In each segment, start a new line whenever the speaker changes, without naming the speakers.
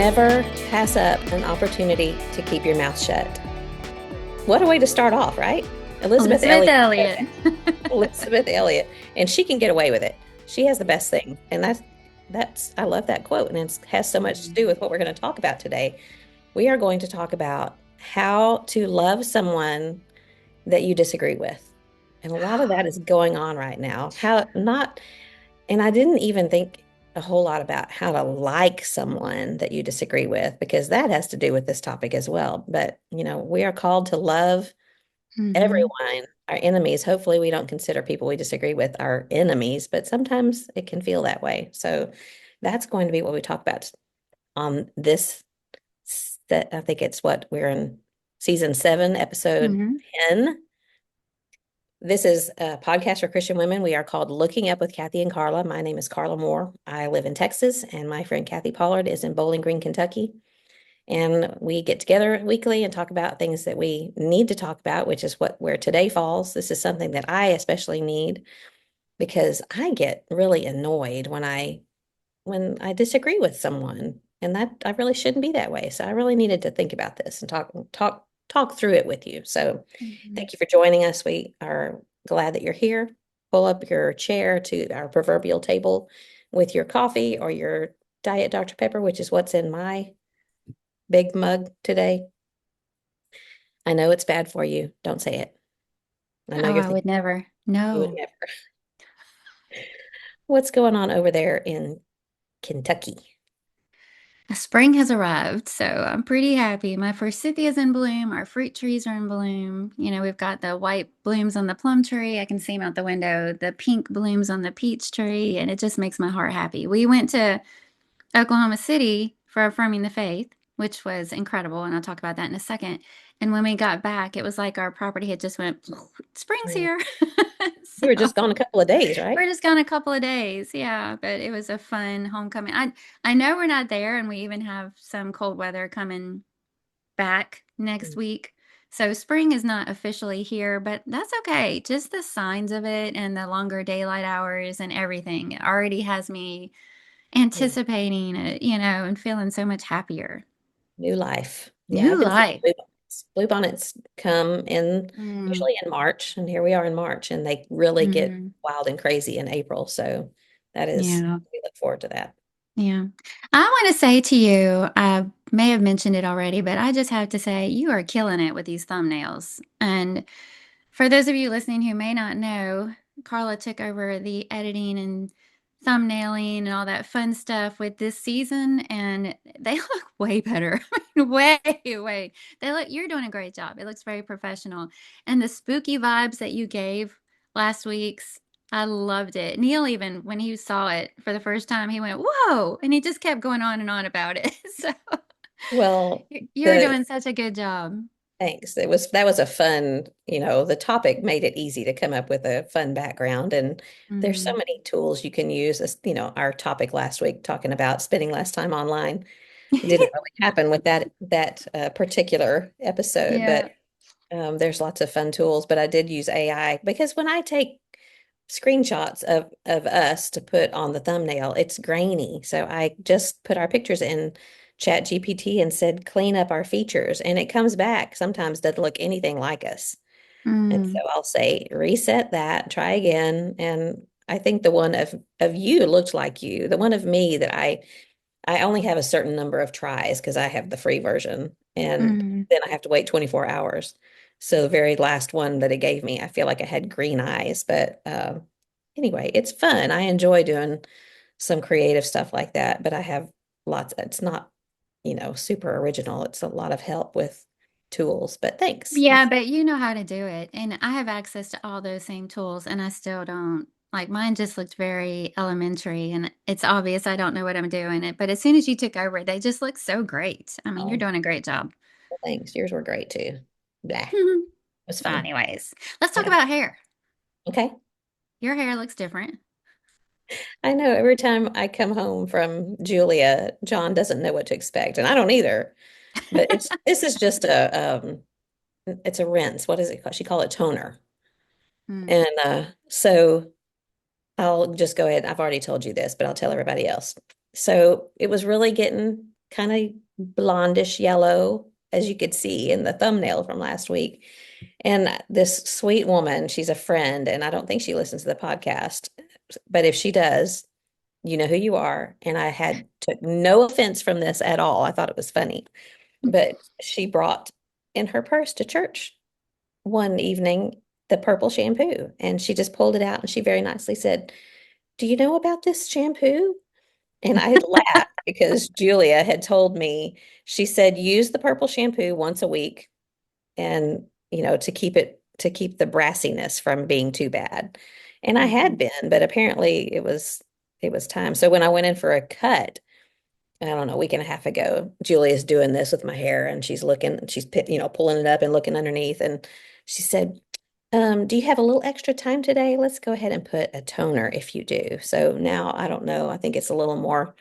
Never pass up an opportunity to keep your mouth shut. What a way to start off, right? Elizabeth
Elizabeth
Elliot.
Elliot.
Elizabeth Elliot, and she can get away with it. She has the best thing, and that's I love that quote, and it has so much to do with what we're going to talk about today. We are going to talk about how to love someone that you disagree with. And a lot of that is going on right now. How not, and I didn't even think a whole lot about how to like someone that you disagree with, because that has to do with this topic as well. But, we are called to love
Hmm.
everyone, our enemies. Hopefully, we don't consider people we disagree with our enemies, but sometimes it can feel that way. So that's going to be what we talk about on this. That I think it's what we're in season 7, episode
Hmm.
10. This is a podcast for Christian women. We are called Looking Up with Kathy and Carla. My name is Carla Moore. I live in Texas, and my friend Kathy Pollard is in Bowling Green, Kentucky. And we get together weekly and talk about things that we need to talk about, which is where today falls. This is something that I especially need because I get really annoyed when I disagree with someone, and that I really shouldn't be that way. So I really needed to think about this and talk through it with you. So
Hmm.
thank you for joining us. We are glad that you're here. Pull up your chair to our proverbial table with your coffee or your Diet Dr. Pepper, which is what's in my big mug today. I know it's bad for you. Don't say it. I know
Oh,
you're
I
thinking
would never.
you would
No.
never. What's going on over there in Kentucky?
Spring has arrived, so I'm pretty happy. My forsythia is in bloom. Our fruit trees are in bloom. We've got the white blooms on the plum tree. I can see them out the window. The pink blooms on the peach tree, and it just makes my heart happy. We went to Oklahoma City for Affirming the Faith, which was incredible, and I'll talk about that in a second. And when we got back, it was like our property had just went, spring's
Mm.
here.
You
So
were just gone a couple of days, right?
we're just gone a couple of days. Yeah, but it was a fun homecoming. I know we're not there, and we even have some cold weather coming back next
Mm.
week. So spring is not officially here, but that's okay. Just the signs of it and the longer daylight hours and everything it already has me
Yeah.
anticipating it, and feeling so much happier.
New life. Yeah, I've
New
been seeing
life.
bluebonnets. Bluebonnets come in
Mm,
usually in March, and here we are in March, and they really get
mm,
wild and crazy in April. So that is,
yeah.
we look forward to that.
Yeah. I want to say to you, I may have mentioned it already, but I just have to say you are killing it with these thumbnails. And for those of you listening who may not know, Carla took over the editing and thumbnailing and all that fun stuff with this season, and they look way better. I mean, way, way. You're doing a great job. It looks very professional. And the spooky vibes that you gave last week's, I loved it. Neil, even when he saw it for the first time, he went, "Whoa!" And he just kept going on and on about it. So
Well,
you're
the
doing such a good job.
thanks. That was a fun, the topic made it easy to come up with a fun background. And there's so
Mm.
many tools you can use. As, our topic last week talking about spending less time online. It didn't really happen with that particular episode, but
Yeah.
there's lots of fun tools. But I did use AI because when I take screenshots of us to put on the thumbnail, it's grainy. So I just put our pictures in Chat GPT and said, clean up our features. And it comes back, sometimes doesn't look anything like us. And so
Mm.
I'll say, reset that, try again. And I think the one of you looked like you. The one of me that I only have a certain number of tries because I have the free version, and
Mm.
then I have to wait 24 hours. So the very last one that it gave me, I feel like I had green eyes. But anyway, it's fun. I enjoy doing some creative stuff like that, but I have lots. It's not, super original. It's a lot of help with tools, but thanks.
Yeah, but you know how to do it. And I have access to all those same tools, and I still don't. Like mine just looked very elementary, and it's obvious I don't know what I'm doing. But as soon as you took over, they just look so great. I mean, you're
Oh,
doing a great job.
well, thanks. Yours were great too. Yeah, it was fun.
Anyways, let's talk
Yeah.
about hair.
Okay.
Your hair looks different.
I know every time I come home from Julia, John doesn't know what to expect, and I don't either. But this is just it's a rinse. What is it called? She called it toner.
Mm.
And so I'll just go ahead. I've already told you this, but I'll tell everybody else. So it was really getting kind of blondish yellow, as you could see in the thumbnail from last week. And this sweet woman, she's a friend, and I don't think she listens to the podcast, but if she does, you know who you are. And I had took no offense from this at all. I thought it was funny. But she brought in her purse to church one evening the purple shampoo, and she just pulled it out and she very nicely said, "Do you know about this shampoo?" And I laughed because Julia had told me, she said, use the purple shampoo once a week and, to keep the brassiness from being too bad. And I had
Mhm.
been, but apparently it was time. So when I went in for a cut, I don't know, a week and a half ago, Julia's doing this with my hair and pulling it up and looking underneath. And she said, do you have a little extra time today? Let's go ahead and put a toner if you do. So now I don't know. I think it's a little more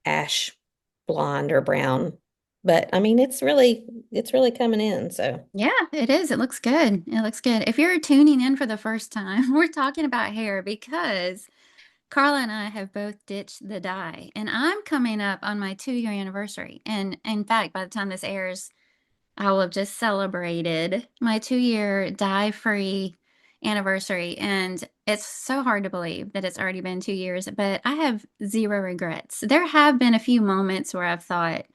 ash blonde or brown. But I mean, it's really coming in. So
Yeah, it is. It looks good. It looks good. If you're tuning in for the first time, we're talking about hair because Carla and I have both ditched the dye, and I'm coming up on my 2 year anniversary. And in fact, by the time this airs, I will have just celebrated my 2 year dye free anniversary. And it's so hard to believe that it's already been 2 years, but I have zero regrets. There have been a few moments where I've thought,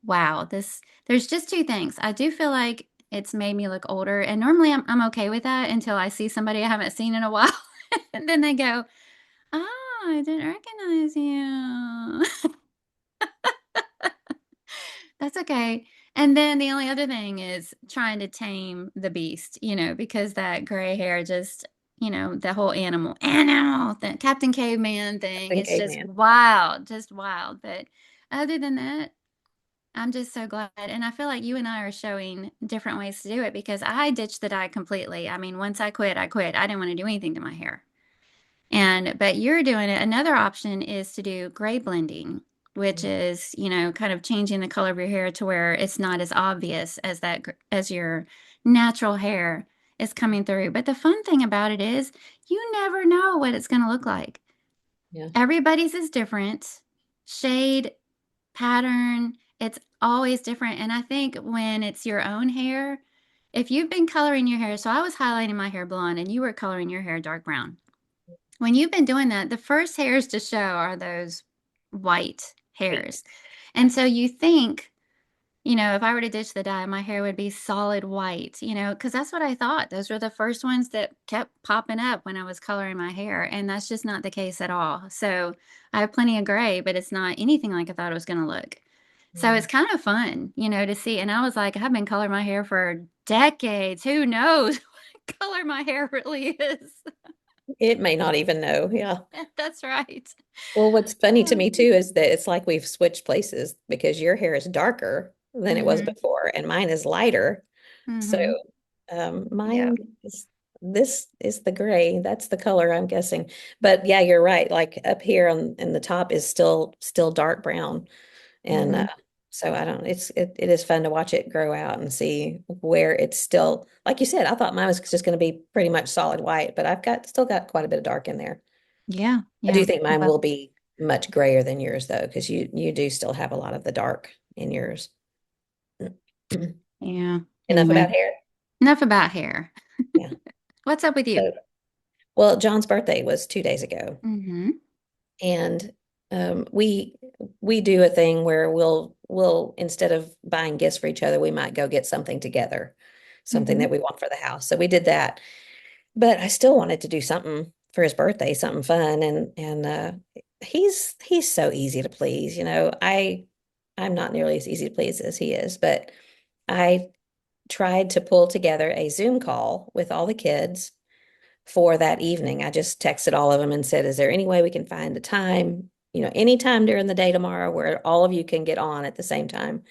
wow, there's just two things. I do feel like it's made me look older, and normally I'm okay with that until I see somebody I haven't seen in a while. And then they go, "Oh, I didn't recognize you." That's okay. And then the only other thing is trying to tame the beast, because that gray hair just, the whole animal, the Captain Caveman
I
thing,
think
it's just
amen.
wild, just wild. But other than that, I'm just so glad. And I feel like you and I are showing different ways to do it because I ditched the dye completely. I mean, once I quit, I quit. I didn't want to do anything to my hair. But you're doing it. Another option is to do gray blending, which is, kind of changing the color of your hair to where it's not as obvious as as your natural hair is coming through. But the fun thing about it is you never know what it's going to look like.
Yeah.
Everybody's is different. Shade, pattern, it's always different. And I think when it's your own hair, if you've been coloring your hair, so I was highlighting my hair blonde and you were coloring your hair dark brown. When you've been doing that, the first hairs to show are those white
Right.
hairs. And so you think, if I were to ditch the dye, my hair would be solid white, because that's what I thought. Those were the first ones that kept popping up when I was coloring my hair. And that's just not the case at all. So I have plenty of gray, but it's not anything like I thought it was going to look. So
Yeah.
it's kind of fun, to see. And I was like, I've been coloring my hair for decades. Who knows what color my hair really is?
It may not even know. Yeah.
That's right.
Well, what's funny to me too
Um,
is that it's like we've switched places because your hair is darker than it was
mm-hmm.
before, and mine is lighter. So
Mm-hmm. Yeah.
mine is this is the gray. That's the color I'm guessing. But yeah, you're right. Like up here on in the top is still dark brown. And
Mm-hmm.
so I don't, it is fun to watch it grow out and see where it's still, like you said, I thought mine was just going to be pretty much solid white, but I've still got quite a bit of dark in there.
Yeah.
I do
Yeah.
think mine
Well,
will be much grayer than yours though, because you do still have a lot of the dark in yours.
yeah.
Enough
Anyway,
about hair.
enough about hair.
Yeah.
What's up with you?
So, well, John's birthday was 2 days ago,
Mm-hmm.
and we do a thing where we'll instead of buying gifts for each other, we might go get something together, something
Mm-hmm.
that we want for the house. So we did that, but I still wanted to do something for his birthday, something fun, and he's so easy to please. I'm not nearly as easy to please as he is, but I tried to pull together a Zoom call with all the kids for that evening. I just texted all of them and said, is there any way we can find a time, any time during the day tomorrow where all of you can get on at the same time?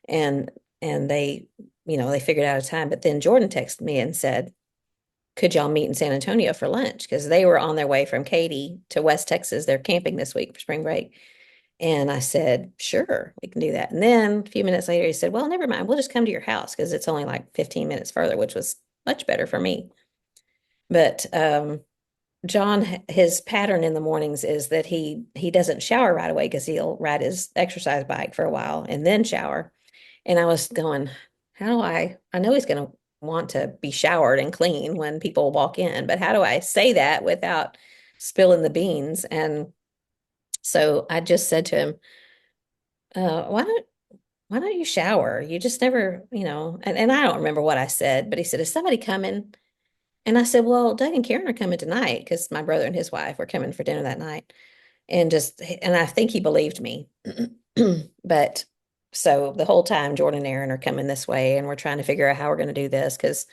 And and they figured out a time. But then Jordan texted me and said, could y'all meet in San Antonio for lunch? Because they were on their way from Katy to West Texas. They're camping this week for spring break. And I said, sure, we can do that. And then a few minutes later, he said, well, never mind. We'll just come to your house because it's only like 15 minutes further, which was much better for me. But John, his pattern in the mornings is that he doesn't shower right away because he'll ride his exercise bike for a while and then shower. And I was going, how do I know he's going to want to be showered and clean when people walk in, but how do I say that without spilling the beans? And so I just said to him, why don't you shower? You just never, and I don't remember what I said, but he said, is somebody coming? And I said, well, Doug and Karen are coming tonight because my brother and his wife were coming for dinner that night. And I think he believed me. But so the whole time, Jordan and Aaron are coming this way, and we're trying to figure out how we're going to do this because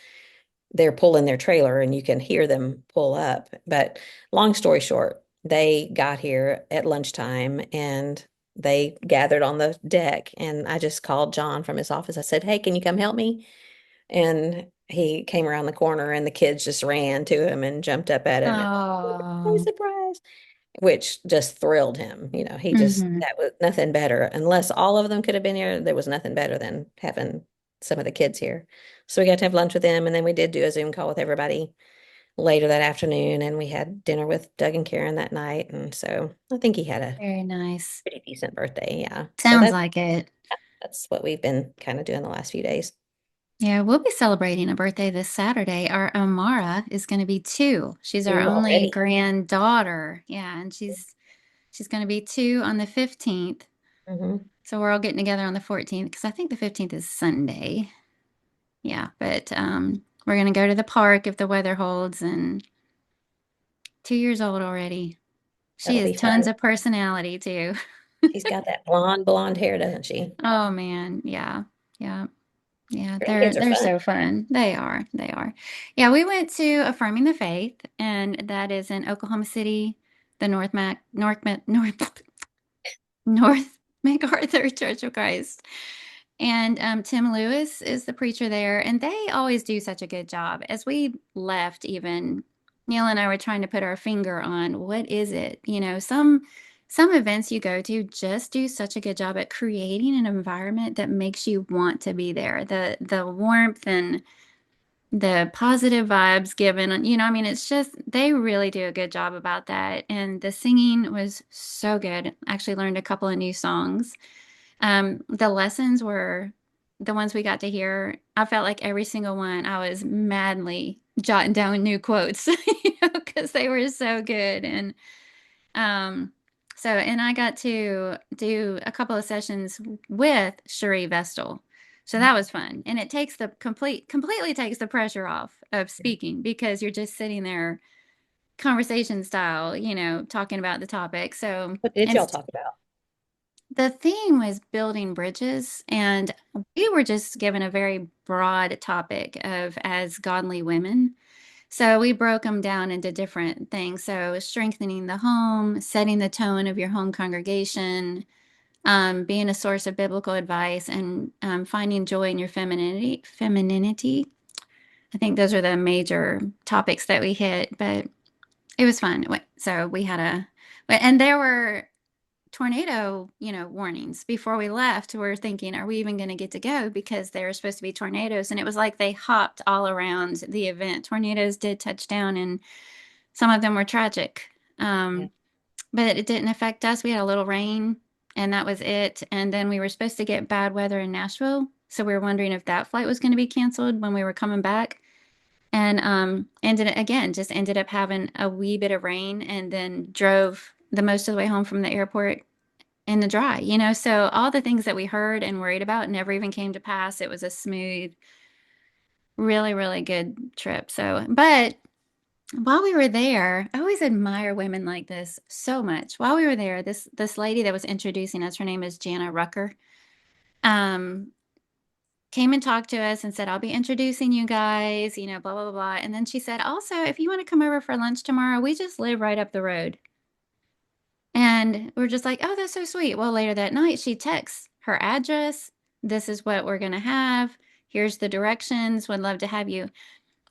they're pulling their trailer and you can hear them pull up. But long story short, they got here at lunchtime and they gathered on the deck. And I just called John from his office. I said, hey, can you come help me? And he came around the corner and the kids just ran to him and jumped up at him and, surprise,
Oh,
surprise, which just thrilled him.
hmm.
That was nothing better. Unless all of them could have been here, there was nothing better than having some of the kids here. So we got to have lunch with them. And then we did do a Zoom call with everybody later that afternoon. And we had dinner with Doug and Karen that night. And so I think he had a
Very nice.
pretty decent birthday. Yeah. So
Sounds like it.
that's what we've been kind of doing the last few days.
Yeah, we'll be celebrating a birthday this Saturday. Our Amara is going to be 2. She's our
Ooh,
only
already.
granddaughter. Yeah, and she's going to be 2 on the 15th.
Hmm.
So we're all getting together on the 14th because I think the 15th is Sunday. Yeah, but we're going to go to the park if the weather holds, and 2 years old already. She
That'll
has
be
tons
fun.
of personality too.
She's got that blonde hair, doesn't she?
Oh man, yeah. Yeah. Yeah, they're
Grandkids are
they're
fun.
so fun. They are. They are. Yeah, we went to Affirming the Faith, and that is in Oklahoma City, the North MacArthur Church of Christ. And Tim Lewis is the preacher there, and they always do such a good job. As we left, even Neil and I were trying to put our finger on what is it. Some events you go to just do such a good job at creating an environment that makes you want to be there. The warmth and the positive vibes given, I mean, it's just they really do a good job about that. And the singing was so good. Actually learned a couple of new songs. The lessons were the ones we got to hear. I felt like every single one, I was madly jotting down new quotes, because they were so good. Um, and I got to do a couple of sessions with Cherie Vestal. So that was fun. And it takes completely takes the pressure off of speaking because you're just sitting there conversation style, talking about the topic. So,
What did
and
y'all talk about?
the theme was building bridges, and we were just given a very broad topic of as godly women. So we broke them down into different things. So strengthening the home, setting the tone of your home congregation, being a source of biblical advice, and finding joy in your femininity. Femininity. I think those are the major topics that we hit, but it was fun. So we had and there were tornado, warnings before we left. We're thinking, are we even going to get to go? Because there were supposed to be tornadoes. And it was like they hopped all around the event. Tornadoes did touch down, and some of them were tragic.
Yeah.
Um, but it didn't affect us. We had a little rain, and that was it. And then we were supposed to get bad weather in Nashville. So we were wondering if that flight was going to be canceled when we were coming back. And ended up having a wee bit of rain, and then drove the most of the way home from the airport in the dry, so all the things that we heard and worried about never even came to pass. It was a smooth, really, really good trip. So, but while we were there, I always admire women like this so much. While we were there, this lady that was introducing us, her name is Jana Rucker, um, came and talked to us and said, I'll be introducing you guys, blah, blah, blah, blah. And then she said, also, if you want to come over for lunch tomorrow, we just live right up the road. And we're just like, oh, that's so sweet. Well, later that night, she texts her address. This is what we're going to have. Here's the directions. Would love to have you.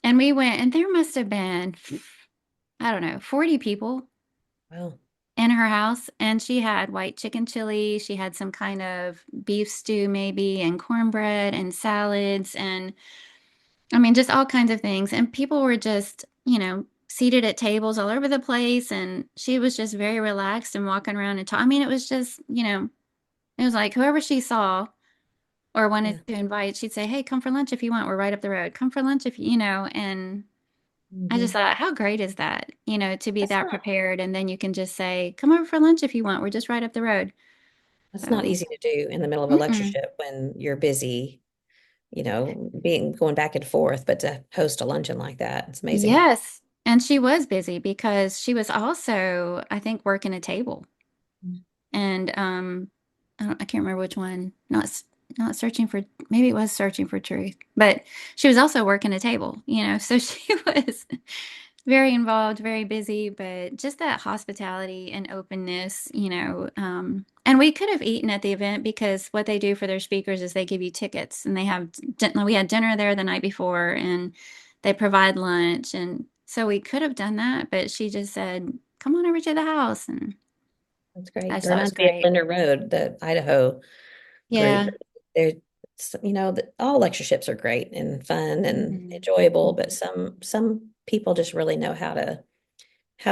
And we went, and there must have been, I don't know, 40 people
Well,
in her house. And she had white chicken chili. She had some kind of beef stew, maybe, and cornbread and salads. And I mean, just all kinds of things. And people were just, seated at tables all over the place, and she was just very relaxed and walking around and talking. I mean, it was just, it was like whoever she saw or wanted
Yeah.
to invite, she'd say, "Hey, come for lunch if you want. We're right up the road. Come for lunch if you know." And I just
Hmm.
thought, how great is that, to be
That's
that
not
prepared, and then you can just say, "Come over for lunch if you want. We're just right up the road."
that's not
So,
easy to do in the middle of a
mm-mm.
lectureship when you're busy, being going back and forth, but to host a luncheon like that, it's amazing.
Yes. And she was busy because she was also, I think, working a table. And I can't remember which one. Not searching for, maybe it was searching for truth, but she was also working a table, so she was very involved, very busy, but just that hospitality and openness, and we could have eaten at the event because what they do for their speakers is they give you tickets, and we had dinner there the night before, and they provide lunch. And so we could have done that, but she just said, "Come on over to the house." And
That's
I
great. It
just thought it was
reminds me of
great.
Linder Road, the Idaho group.
Yeah.
They're, all lectureships are great and fun and
Hmm.
enjoyable, but some people just really know how to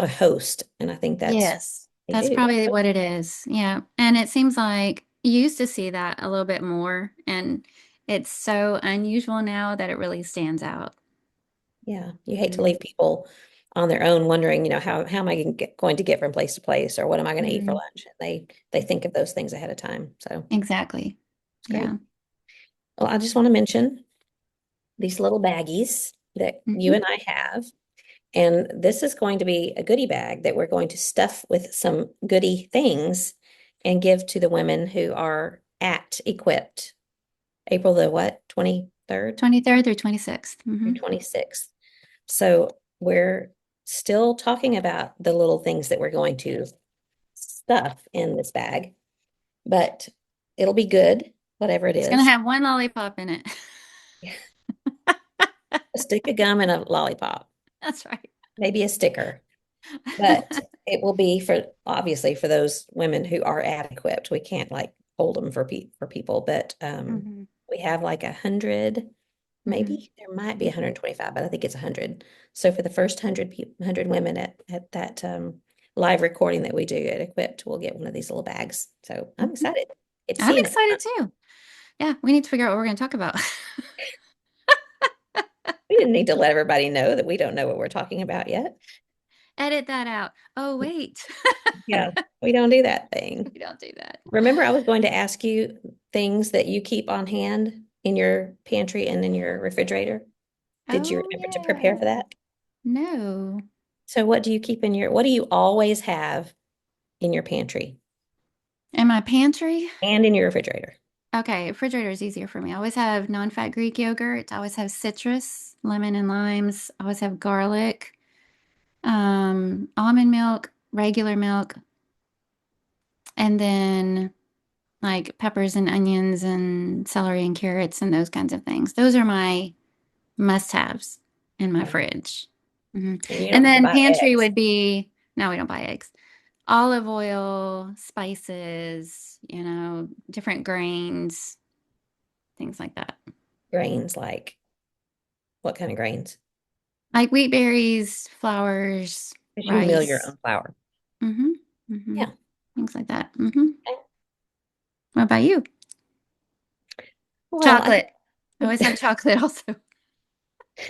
host, and I think
Yes,
they
that's
do.
probably what it is. Yeah. And it seems like you used to see that a little bit more, and it's so unusual now that it really stands out.
Yeah, you hate to
Hmm.
leave people on their own wondering, how am I going to get from place to place, or what am I going to eat for
Hmm.
lunch? And they think of those things ahead of time. So
Exactly.
it's great.
Yeah.
Well, I just want to mention these little baggies that you
Hmm.
and I have. And this is going to be a goodie bag that we're going to stuff with some goodie things and give to the women who are at Equipped April the what, 23rd
23rd through 26th.
through
Hmm.
26th. So we're still talking about the little things that we're going to stuff in this bag, but it'll be good, whatever it
It's going to
is.
have one lollipop in it.
A stick of gum and a lollipop,
That's right.
maybe a sticker. But it will be for obviously for those women who are adequate. We can't like hold them for people, but
Hmm.
we have like 100,
Hmm.
maybe there might be 125, but I think it's 100. So for the first 100 women at that live recording that we do at Equipped, we'll get one of these little bags. So I'm
Hmm.
excited. Get to
I'm
see you next
excited
time.
too. Yeah, we need to figure out what we're going to talk about.
We didn't need to let everybody know that we don't know what we're talking about yet.
Edit that out. Oh, wait.
Yeah, we don't do that thing.
We don't do that.
Remember, I was going to ask you things that you keep on hand in your pantry and in your refrigerator. Did you
Oh,
remember to prepare for
yeah.
that?
No.
So what do you always have in your pantry
In my pantry?
and in your refrigerator?
Okay, refrigerator is easier for me. I always have non-fat Greek yogurt. I always have citrus, lemon and limes. I always have garlic, almond milk, regular milk, and then like peppers and onions and celery and carrots and those kinds of things. Those are my must-haves in my
Okay.
fridge. Hmm.
And you don't
And
have to
then
buy
pantry
eggs,
would be, no, we don't buy eggs. Olive oil, spices, different grains, things like that.
grains, like what kind of grains?
Like wheat berries, flours,
Because you mill your
rice.
own flour.
Hmm. Hmm.
Yeah.
Things like that. Hmm.
Okay.
What about you?
Well, I
Chocolate. I always have chocolate also.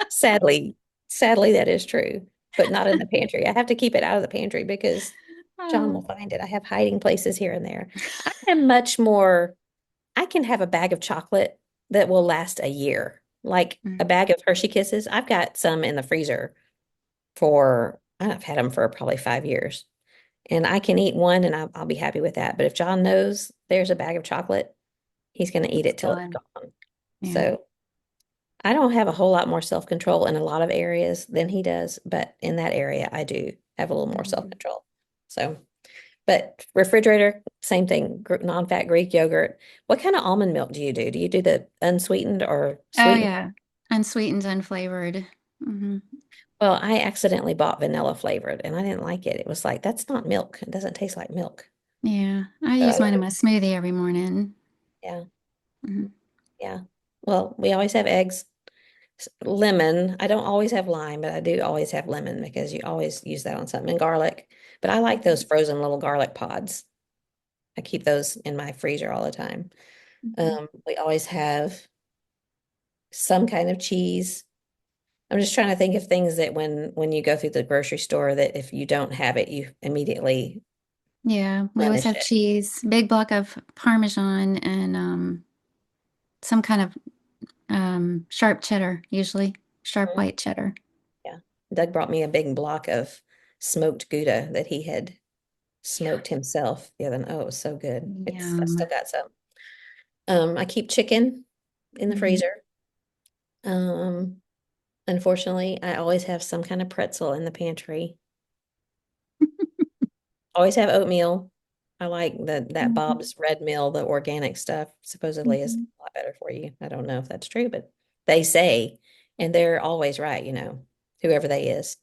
sadly, sadly that is true, but not in the pantry. I have to keep it out of the pantry because John will
Oh.
find it. I have hiding places here and there. I am much more I can have a bag of chocolate that will last a year. Like a
Mm.
bag of Hershey Kisses. I've got some in the freezer I've had them for probably 5 years. And I can eat one and I'll be happy with that. But if John knows there's a bag of chocolate, he's going to eat
It's
it till it's
gone.
gone.
Yeah.
So I don't have a whole lot more self-control in a lot of areas than he does. But in that area, I do have a little more
Hmm.
self-control. So, but refrigerator, same thing, non-fat Greek yogurt. What kind of almond milk do you do? Do you do the unsweetened or
Oh
sweetened?
yeah. Unsweetened, unflavored. Hmm.
Well, I accidentally bought vanilla flavored and I didn't like it. It was like, that's not milk. It doesn't taste like milk.
Yeah. I
So
use mine in my smoothie every morning.
yeah,
Hmm.
yeah. Well, we always have eggs. lemon. I don't always have lime, but I do always have lemon because you always use that on something, and garlic. But I like those frozen little garlic pods. I keep those in my freezer all the time.
Mhm.
We always have some kind of cheese. I'm just trying to think of things that when you go through the grocery store that if you don't have it, you immediately
Yeah, we always
replenish
have
it.
cheese, big block of Parmesan, and some kind of sharp cheddar, usually sharp
Mhm.
white cheddar.
Yeah. Doug brought me a big block of smoked Gouda that he had smoked himself the other night. Oh, it was so good. I
Yum.
still got some. I keep chicken in the
Hmm.
freezer. Um, Unfortunately, I always have some kind of pretzel in the pantry. Always have oatmeal. I like that
Hmm.
Bob's Red Mill, the organic stuff supposedly is
Hmm.
a lot better for you. I don't know if that's true, but they say, and they're always right, whoever they is.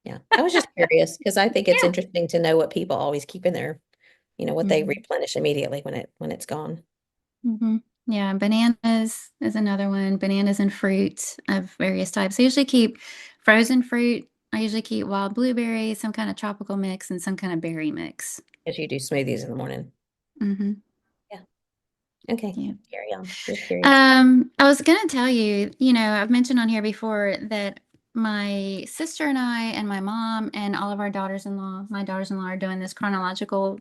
Yeah. I was just curious because I think it's
Yeah.
interesting to know what people always keep in there, what they
Hmm.
replenish immediately when it's gone.
Hmm. Yeah, bananas is another one. Bananas and fruit of various types. I usually keep frozen fruit. I usually keep wild blueberries, some kind of tropical mix, and some kind of berry mix.
As you do smoothies in the morning.
Hmm.
Yeah. Okay.
Yeah.
Carry on. Just curious.
I was gonna tell you, I've mentioned on here before that my sister and I and my mom and all of our my daughters-in-law are doing this chronological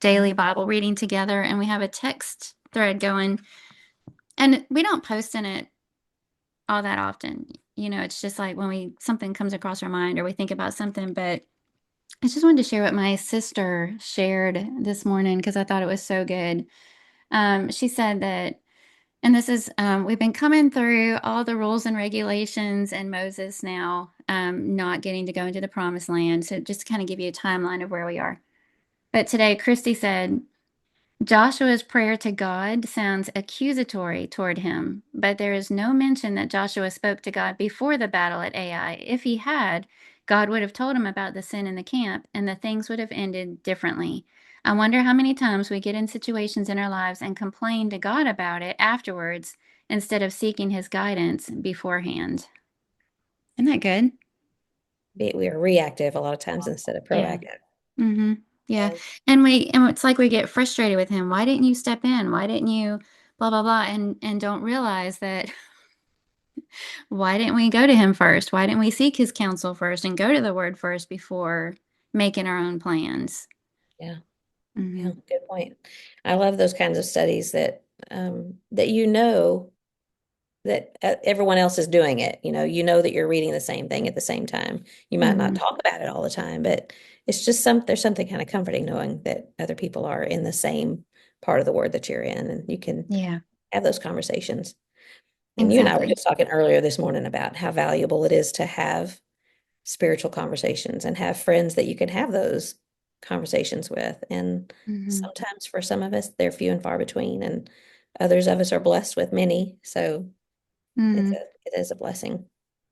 daily Bible reading together, and we have a text thread going, and we don't post in it all that often. It's just like when something comes across our mind or we think about something, but I just wanted to share what my sister shared this morning because I thought it was so good. She said that, and this is, we've been coming through all the rules and regulations and Moses now, not getting to go into the promised land. So just to kind of give you a timeline of where we are. But today, Christy said, Joshua's prayer to God sounds accusatory toward him, but there is no mention that Joshua spoke to God before the battle at Ai. If he had, God would have told him about the sin in the camp, and the things would have ended differently. I wonder how many times we get in situations in our lives and complain to God about it afterwards instead of seeking his guidance beforehand. Isn't that good?
We are reactive a lot of times instead of
Yeah.
proactive.
Mm-hmm. Yeah.
And
And it's like we get frustrated with him. Why didn't you step in? Why didn't you blah blah blah and don't realize that why didn't we go to him first? Why didn't we seek his counsel first and go to the word first before making our own plans?
yeah,
Mm-hmm.
yeah, good point. I love those kinds of studies that that everyone else is doing it. That you're reading the same thing at the same time. You might not
Mm-hmm.
talk about it all the time, but there's something kind of comforting knowing that other people are in the same part of the word that you're in, and you can
Yeah,
have those conversations. And you and I were
exactly.
just talking earlier this morning about how valuable it is to have spiritual conversations and have friends that you can have those conversations with. And
Mm-hmm.
sometimes for some of us, they're few and far between, and others of us are blessed with many. So
Mm-hmm.
it is a blessing.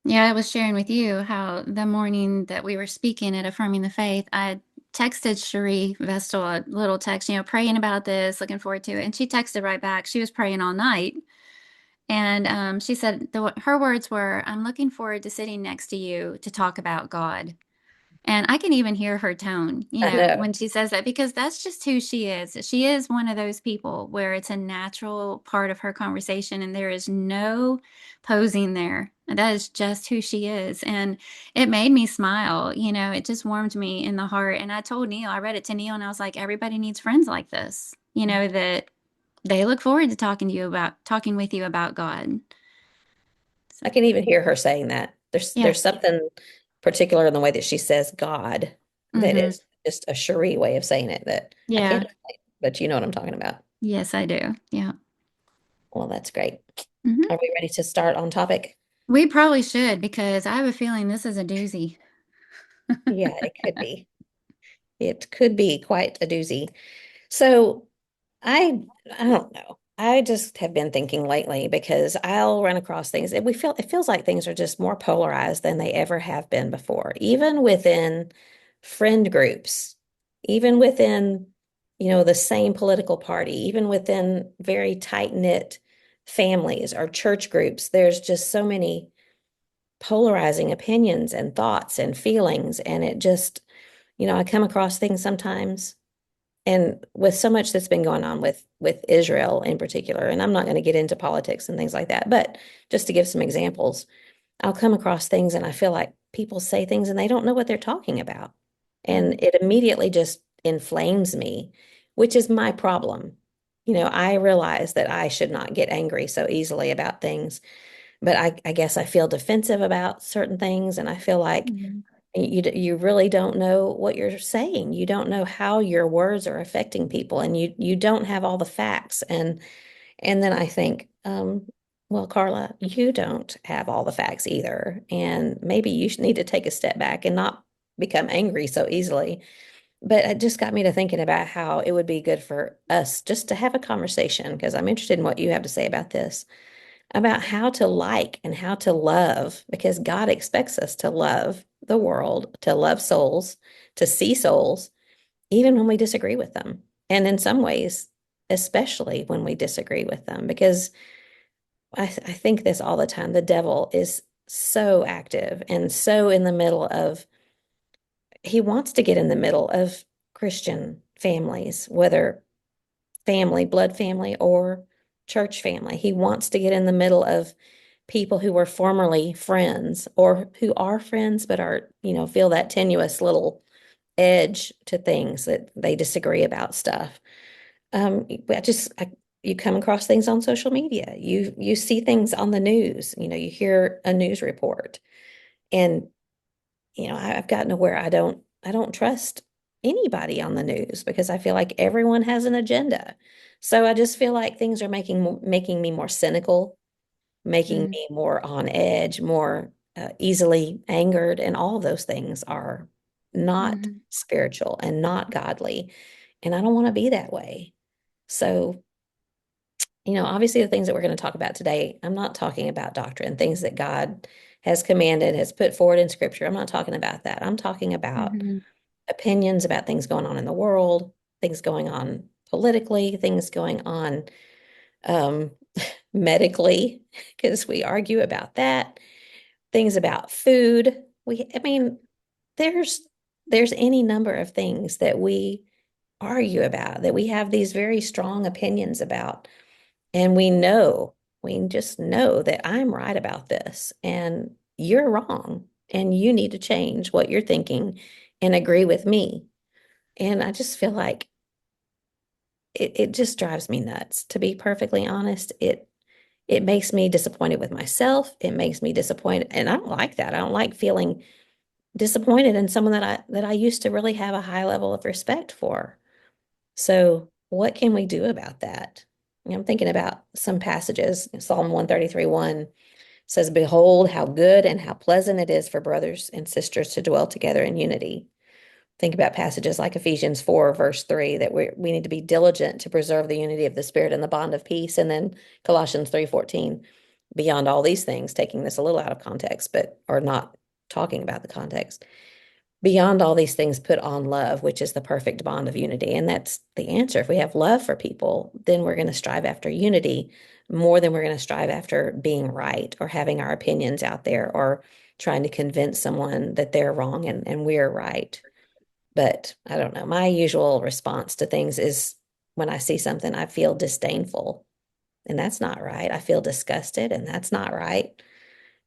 Yeah, I was sharing with you how the morning that we were speaking at Affirming the Faith, I texted Cherie Vestal a little text, praying about this, looking forward to it. And she texted right back. She was praying all night. And she said her words were, I'm looking forward to sitting next to you to talk about God. And I can even hear her tone,
I know.
when she says that, because that's just who she is. She is one of those people where it's a natural part of her conversation and there is no posing there. That is just who she is. And it made me smile. It just warmed me in the heart. And I told Neil, I read it to Neil, and I was like, everybody needs friends like this, that they look forward to talking with you about God. So,
I can even hear her saying that.
yeah.
There's something particular in the way that she says God that
Mm-hmm.
is just a Cherie way of saying it that I can't
Yeah.
explain, but you know what I'm talking about.
Yes, I do. Yeah.
Well, that's great.
Hmm.
Are we ready to start on topic?
We probably should because I have a feeling this is a doozy.
Yeah, it could be. It could be quite a doozy. So I don't know. I just have been thinking lately because I'll run across things and it feels like things are just more polarized than they ever have been before, even within friend groups, even within, the same political party, even within very tight-knit families or church groups, there's just so many polarizing opinions and thoughts and feelings. And it just, I come across things sometimes, and with so much that's been going on with Israel in particular, and I'm not going to get into politics and things like that, but just to give some examples, I'll come across things and I feel like people say things and they don't know what they're talking about. And
Mhm.
it immediately just inflames me, which is my problem. I realize that I should not get angry so easily about things, but I guess I feel defensive about certain things, and I feel like
Mhm.
you really don't know what you're saying. You don't know how your words are affecting people, and you don't have all the facts. And then I think, well, Carla, you don't have all the facts either, and maybe you should need to take a step back and not become angry so easily. But it just got me to thinking about how it would be good for us just to have a conversation, because I'm interested in what you have to say about this, about how to like and how to love, because God expects us to love the world, to love souls, to see souls, even when we disagree with them. And in some ways, especially when we disagree with them, because I think this all the time. The devil is so active and so in the middle of, he wants to get in the middle of Christian families, whether family, blood family, or church family. He wants to get in the middle of people who were formerly friends or who are friends but are, feel that tenuous little edge to things that they disagree about stuff. You come across things on social media. You see things on the news. You hear a news report, and I've gotten to where I don't trust anybody on the news because I feel like everyone has an agenda. So I just feel like things are making me more cynical, making
Mhm.
me more on edge, more easily angered, and all of those things are not
Mhm.
spiritual and not godly, and I don't want to be that way. So, obviously the things that we're going to talk about today, I'm not talking about doctrine, things that God has commanded, has put forward in scripture. I'm not talking about that. I'm talking about
Mhm.
opinions about things going on in the world, things going on politically, things going on um, medically, because we argue about that, things about food. I mean, there's there's any number of things that we argue about, that we have these very strong opinions about. And we just know that I'm right about this and you're wrong. And you need to change what you're thinking and agree with me. And I just feel like it just drives me nuts, to be perfectly honest. It makes me disappointed with myself. It makes me disappointed. And I don't like that. I don't like feeling disappointed in someone that I used to really have a high level of respect for. So, what can we do about that? I'm thinking about some passages. Psalm 133:1 says, "Behold, how good and how pleasant it is for brothers and sisters to dwell together in unity." Think about passages like Ephesians 4, verse 3, that we need to be diligent to preserve the unity of the Spirit and the bond of peace. And then Colossians 3:14, beyond all these things, taking this a little out of context, but or not talking about the context. Beyond all these things, put on love, which is the perfect bond of unity. And that's the answer. If we have love for people, then we're going to strive after unity more than we're going to strive after being right or having our opinions out there or trying to convince someone that they're wrong and we're right. But I don't know. My usual response to things is when I see something, I feel disdainful, and that's not right. I feel disgusted, and that's not right.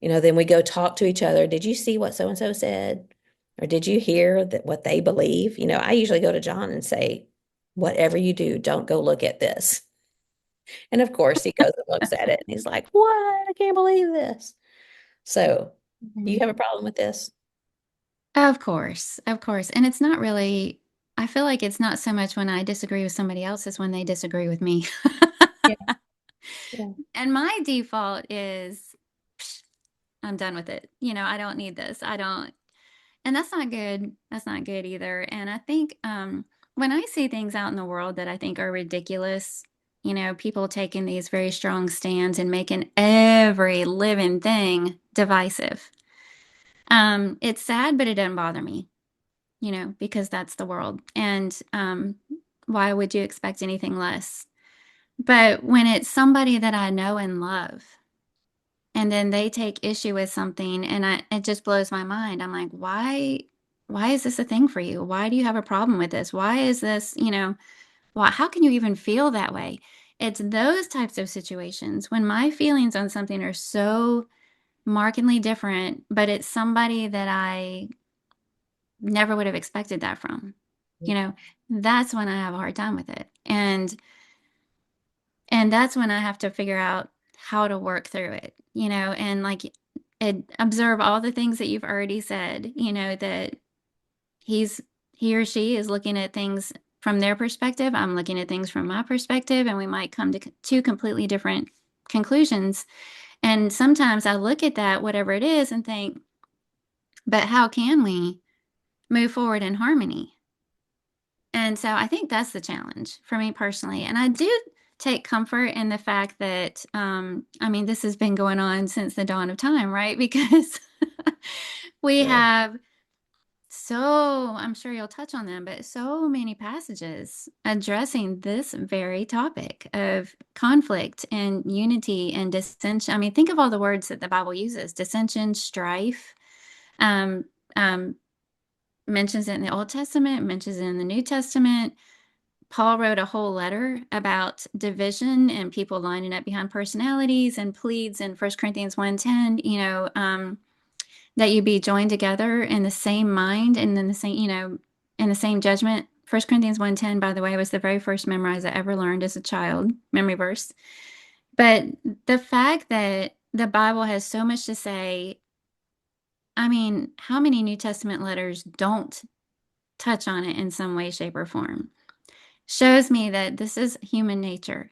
Then we go talk to each other. Did you see what so and so said? Or did you hear that what they believe? I usually go to John and say, whatever you do, don't go look at this. And of course, he goes and looks at it and he's like, what? I can't believe this. So, do you
Mhm.
have a problem with this?
Of course, of course. And it's not really, I feel like it's not so much when I disagree with somebody else as when they disagree with me.
Yeah, yeah,
And my default is, "Psh, I'm done with it. I don't need this. I don't." And that's not good. That's not good either. And I think when I see things out in the world that I think are ridiculous, people taking these very strong stands and making every living thing divisive. It's sad, but it doesn't bother me, because that's the world. And why would you expect anything less? But when it's somebody that I know and love, and then they take issue with something, and it just blows my mind. I'm like, why is this a thing for you? Why do you have a problem with this? Why is this, why, how can you even feel that way? It's those types of situations when my feelings on something are so markedly different, but it's somebody that I never would have expected that from. You know, that's when I have a hard time with it. And that's when I have to figure out how to work through it, and like observe all the things that you've already said, that he's he or she is looking at things from their perspective. I'm looking at things from my perspective, and we might come to two completely different conclusions. And sometimes I look at that, whatever it is, and think, but how can we move forward in harmony? And so I think that's the challenge for me personally. And I do take comfort in the fact that, I mean, this has been going on since the dawn of time, right? Because we
Sure.
have so, I'm sure you'll touch on them, but so many passages addressing this very topic of conflict and unity and dissension. I mean, think of all the words that the Bible uses: dissension, strife, um, um, mentions it in the Old Testament, mentions it in the New Testament. Paul wrote a whole letter about division and people lining up behind personalities, and pleads in 1 Corinthians 1:10, that you be joined together in the same mind and in the same, in the same judgment. 1 Corinthians 1:10, by the way, was the very first memorize I ever learned as a child, memory verse. But the fact that the Bible has so much to say, I mean, how many New Testament letters don't touch on it in some way, shape, or form? Shows me that this is human nature.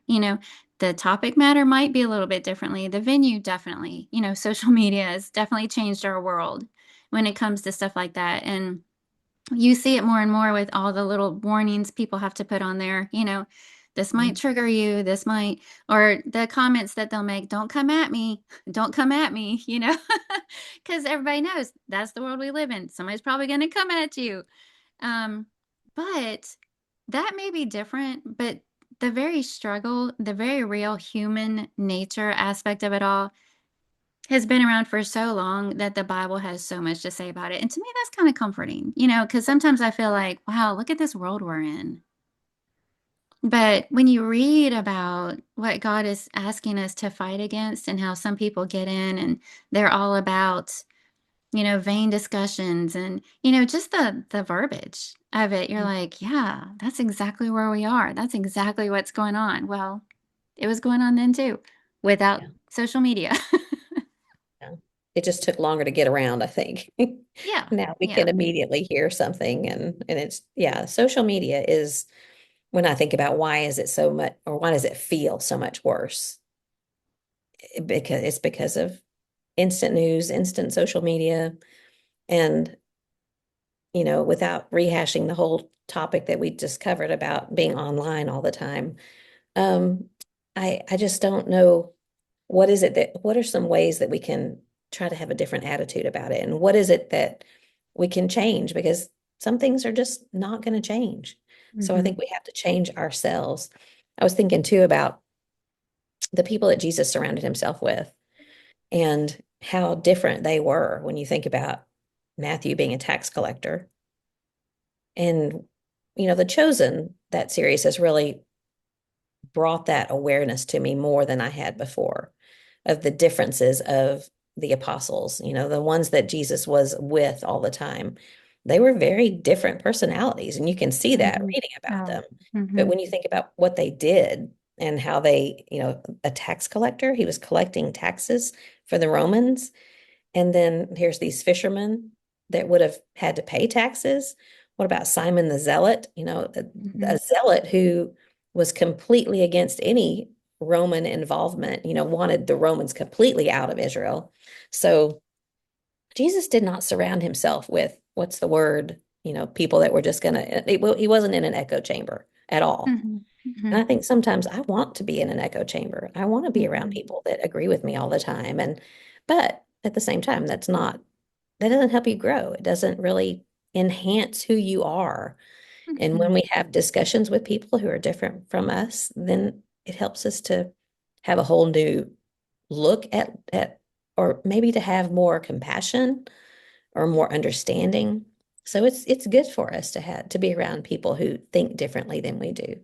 The topic matter might be a little bit differently. The venue definitely, social media has definitely changed our world when it comes to stuff like that. And you see it more and more with all the little warnings people have to put on there, this might
Mhm.
trigger you, this might, or the comments that they'll make, don't come at me, don't come at me, because everybody knows that's the world we live in. Somebody's probably going to come at you. Um, but that may be different, but the very struggle, the very real human nature aspect of it all has been around for so long that the Bible has so much to say about it. And to me, that's kind of comforting, because sometimes I feel like, wow, look at this world we're in. But when you read about what God is asking us to fight against and how some people get in and they're all about, vain discussions and, just the verbiage of it. You're like, yeah, that's exactly where we are. That's exactly what's going on. Well, it was going on then too, without
Yeah.
social media.
Yeah. It just took longer to get around, I think.
Yeah.
Now we
Yeah.
can immediately hear something and it's yeah, social media is when I think about why is it so much or why does it feel so much worse? Because it's because of instant news, instant social media, and without rehashing the whole topic that we just covered about being online all the time. Um, I just don't know what are some ways that we can try to have a different attitude about it? And what is it that we can change? Because some things are just not going to change. So I
Hmm.
think we have to change ourselves. I was thinking too about the people that Jesus surrounded himself with and how different they were when you think about Matthew being a tax collector. And, The Chosen, that series has really brought that awareness to me more than I had before of the differences of the apostles, the ones that Jesus was with all the time. They were very different personalities, and you can see that
Hmm.
reading about
Oh.
them. But
Hmm.
when you think about what they did and how they, a tax collector, he was collecting taxes for the Romans. And then here's these fishermen that would have had to pay taxes. What about Simon the Zealot?
Hmm.
A zealot who was completely against any Roman involvement, wanted the Romans completely out of Israel. So Jesus did not surround himself with what's the word, people that were just gonna, he wasn't in an echo chamber at all.
Hmm.
And
Hmm.
I think sometimes I want to be in an echo chamber. I want to be around
Hmm.
people that agree with me all the time. But at the same time, that doesn't help you grow. It doesn't really enhance who you are. And when
Hmm.
we have discussions with people who are different from us, then it helps us to have a whole new look at or maybe to have more compassion or more understanding. So it's good for us to have to be around people who think differently than we do.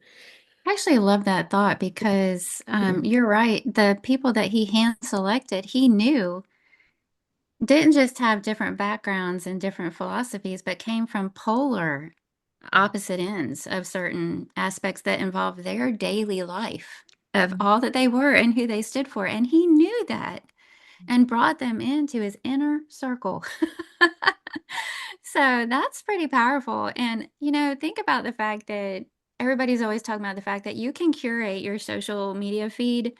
I actually love that thought because you're right. The people that he hand selected, he knew didn't just have different backgrounds and different philosophies, but came from polar
Yeah.
opposite ends of certain aspects that involve their daily life of
Mhm.
all that they were and who they stood for. And he knew that and brought them into his inner circle. So that's pretty powerful. And, think about the fact that everybody's always talking about the fact that you can curate your social media feed.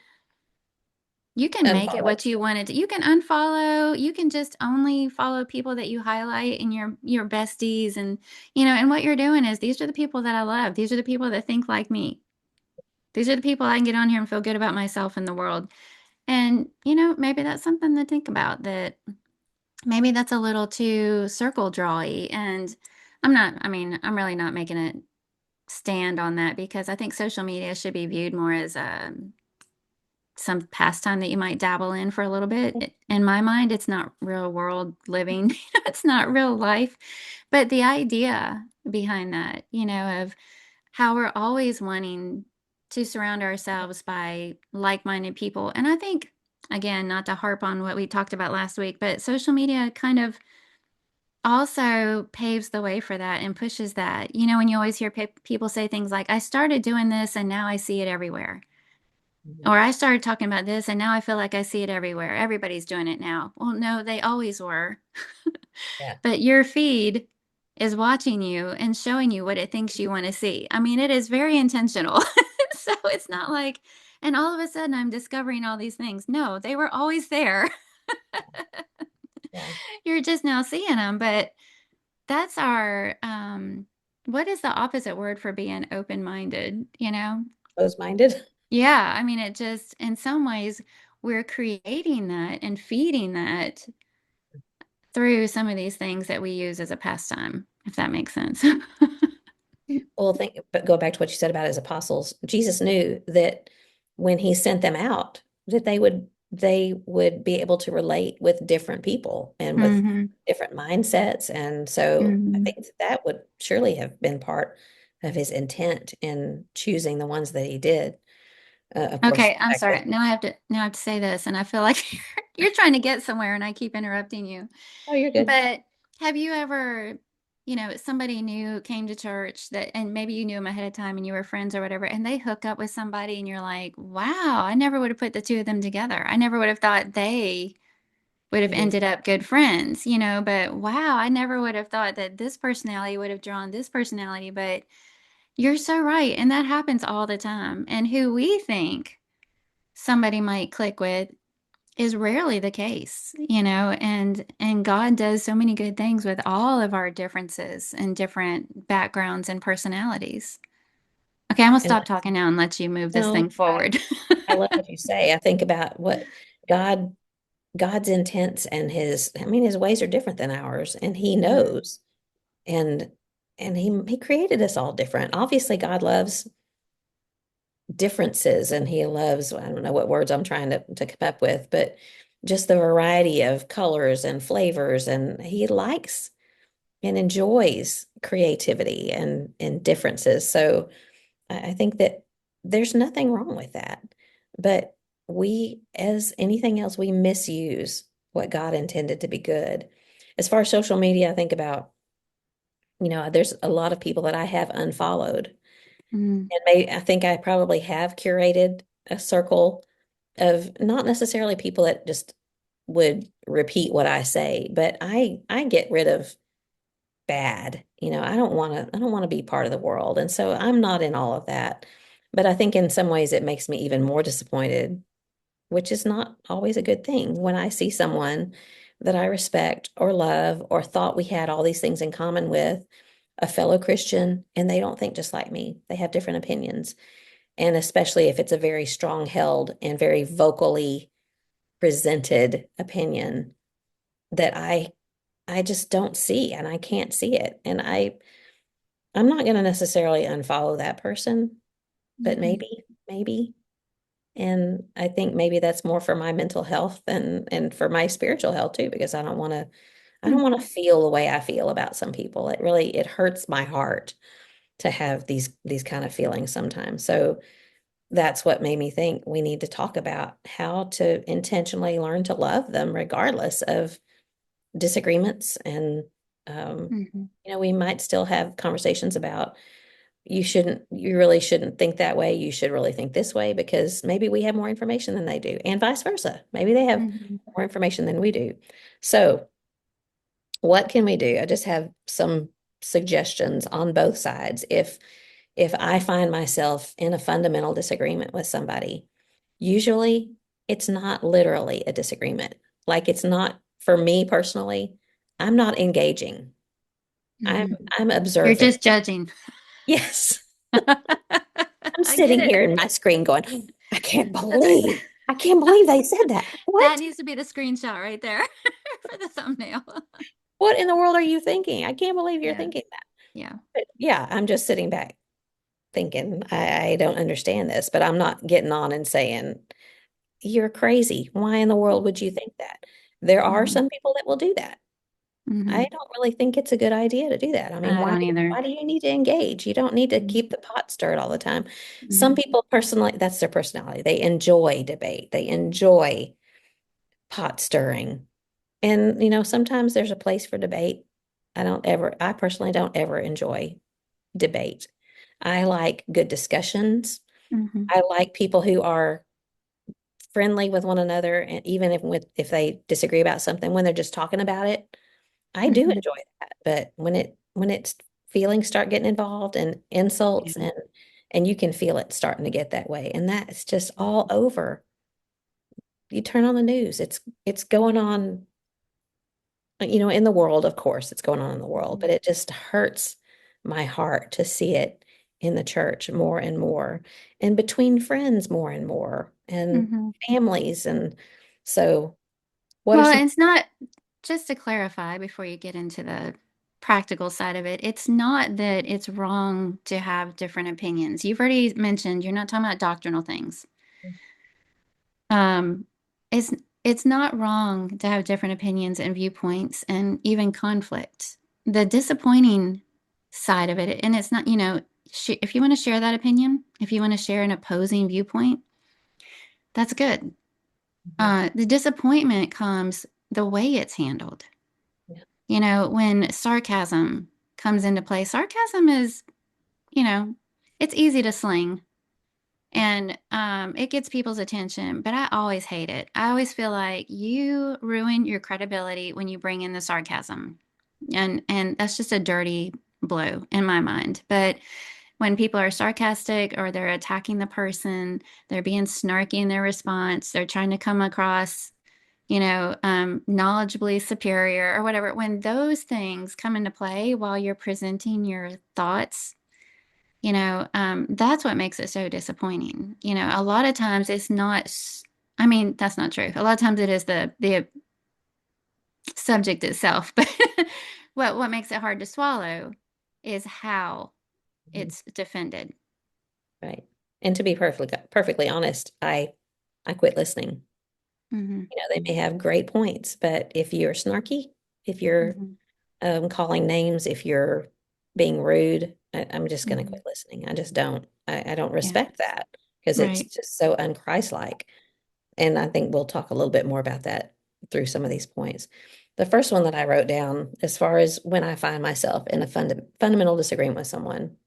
You can make it
Unfollow.
what you want it to. You can unfollow. You can just only follow people that you highlight in your besties, and what you're doing is these are the people that I love. These are the people that think like me. These are the people I can get on here and feel good about myself in the world. And maybe that's something to think about, that maybe that's a little too circle drawy. And I'm really not making a stand on that because I think social media should be viewed more as some pastime that you might dabble in for a little bit. In my mind, it's not real world living. It's not real life. But the idea behind that, of how we're always wanting to surround ourselves by like-minded people. And I think, again, not to harp on what we talked about last week, but social media kind of also paves the way for that and pushes that. When you always hear people say things like, I started doing this and now I see it everywhere.
Mhm.
Or I started talking about this and now I feel like I see it everywhere. Everybody's doing it now. Well, no, they always were.
Yeah.
But your feed is watching you and showing you what it thinks you want to see. I mean, it is very intentional. So it's not like, and all of a sudden I'm discovering all these things. No, they were always there.
Yeah.
You're just now seeing them. But that's what is the opposite word for being open-minded?
Closed-minded.
Yeah, I mean, it just, in some ways, we're creating that and feeding that through some of these things that we use as a pastime, if that makes sense.
Well, but go back to what you said about his apostles. Jesus knew that when he sent them out, that they would be able to relate with different people and with
Hmm.
different mindsets. And so I
Hmm.
think that would surely have been part of his intent in choosing the ones that he did. Of course,
Okay,
the
I'm
fact
sorry.
that,
Now I have to say this, and I feel like you're trying to get somewhere, and I keep interrupting you.
oh, you're good.
But have you ever, somebody new came to church and maybe you knew them ahead of time and you were friends or whatever, and they hook up with somebody and you're like, wow, I never would have put the two of them together. I never would have thought they would have
Mhm.
ended up good friends, but wow, I never would have thought that this personality would have drawn this personality. But you're so right. And that happens all the time. And who we think somebody might click with is rarely the case, and God does so many good things with all of our differences and different backgrounds and personalities. Okay, I'm gonna
And
stop talking now and let you move this thing
no,
forward.
I love what you say. I think about what God God's intents and I mean, his ways are different than ours, and he
Mm,
knows. And he created us all different. Obviously, God loves differences and he loves, I don't know what words I'm trying to come up with, but just the variety of colors and flavors. And he likes and enjoys creativity and differences. So I think that there's nothing wrong with that. But we, as anything else, we misuse what God intended to be good. As far as social media, I think about, there's a lot of people that I have unfollowed.
mm,
And I think I probably have curated a circle of not necessarily people that just would repeat what I say, but I get rid of bad. I don't want to be part of the world. And so I'm not in all of that. But I think in some ways it makes me even more disappointed, which is not always a good thing when I see someone that I respect or love or thought we had all these things in common with, a fellow Christian, and they don't think just like me. They have different opinions. And especially if it's a very strong held and very vocally presented opinion that I just don't see and I can't see it. And I'm not going to necessarily unfollow that person, but
mhm.
maybe. And I think maybe that's more for my mental health and for my spiritual health too, because I don't want to feel the way I feel about some people. It hurts my heart to have these kind of feelings sometimes. So that's what made me think we need to talk about how to intentionally learn to love them regardless of disagreements. And
Mm-hmm.
we might still have conversations about you really shouldn't think that way. You should really think this way because maybe we have more information than they do, and vice versa. Maybe they have
Mm-hmm.
more information than we do. So what can we do? I just have some suggestions on both sides. If I find myself in a fundamental disagreement with somebody, usually it's not literally a disagreement. Like it's not for me personally, I'm not engaging. I'm
Mm-hmm.
I'm
You're
observing.
just judging.
Yes. I'm
I get
sitting
it.
here in my screen going, I can't believe they said that.
That
What?
needs to be the screenshot right there for the thumbnail.
What in the world are you thinking? I can't believe you're
Yeah.
thinking that.
Yeah.
But yeah, I'm just sitting back thinking, I don't understand this, but I'm not getting on and saying, you're crazy. Why in the world would you think that? There are
Mm-hmm.
some people that will do that. I
Mm-hmm.
don't really think it's a good idea to do that. I mean,
I don't either.
why do you need to engage? You don't need to keep the pot stirred all the time. Some
Mm-hmm.
people personally, that's their personality. They enjoy debate. They enjoy pot stirring. And, sometimes there's a place for debate. I personally don't ever enjoy debate. I like good discussions.
Mm-hmm.
I like people who are friendly with one another, and even if they disagree about something, when they're just talking about it, I do
Mm-hmm.
enjoy that. But when it's feelings start getting involved and insults
Yeah.
and you can feel it starting to get that way, and that's just all over. You turn on the news, it's going on, in the world, of course, it's going on in the world,
Mm-hmm.
but it just hurts my heart to see it in the church more and more, and between friends more and more, and
Mm-hmm.
families. And so, what are
Well,
some?
it's not, just to clarify before you get into the practical side of it, it's not that it's wrong to have different opinions. You've already mentioned you're not talking about doctrinal things. Um, it's it's not wrong to have different opinions and viewpoints and even conflict. The disappointing side of it, and it's not, if you want to share that opinion, if you want to share an opposing viewpoint, that's good.
Mhm.
The disappointment comes the way it's handled.
Yeah.
When sarcasm comes into play, sarcasm is, you know, it's easy to sling and it gets people's attention, but I always hate it. I always feel like you ruin your credibility when you bring in the sarcasm. And that's just a dirty blow in my mind. But when people are sarcastic or they're attacking the person, they're being snarky in their response, they're trying to come across knowledgeably superior or whatever, when those things come into play while you're presenting your thoughts, that's what makes it so disappointing. A lot of times it's not, I mean, that's not true. A lot of times it is the subject itself, but what makes it hard to swallow is how
Mhm.
it's defended.
Right. And to be perfectly honest, I quit listening.
Hmm.
They may have great points, but if you're snarky, if you're
Hmm.
calling names, if you're being rude, I'm just going to
Hmm.
quit listening. I just don't. I don't
Yeah,
respect that because it's
right.
just so unchristlike. And I think we'll talk a little bit more about that through some of these points. The first one that I wrote down, as far as when I find myself in a fundamental disagreement with someone,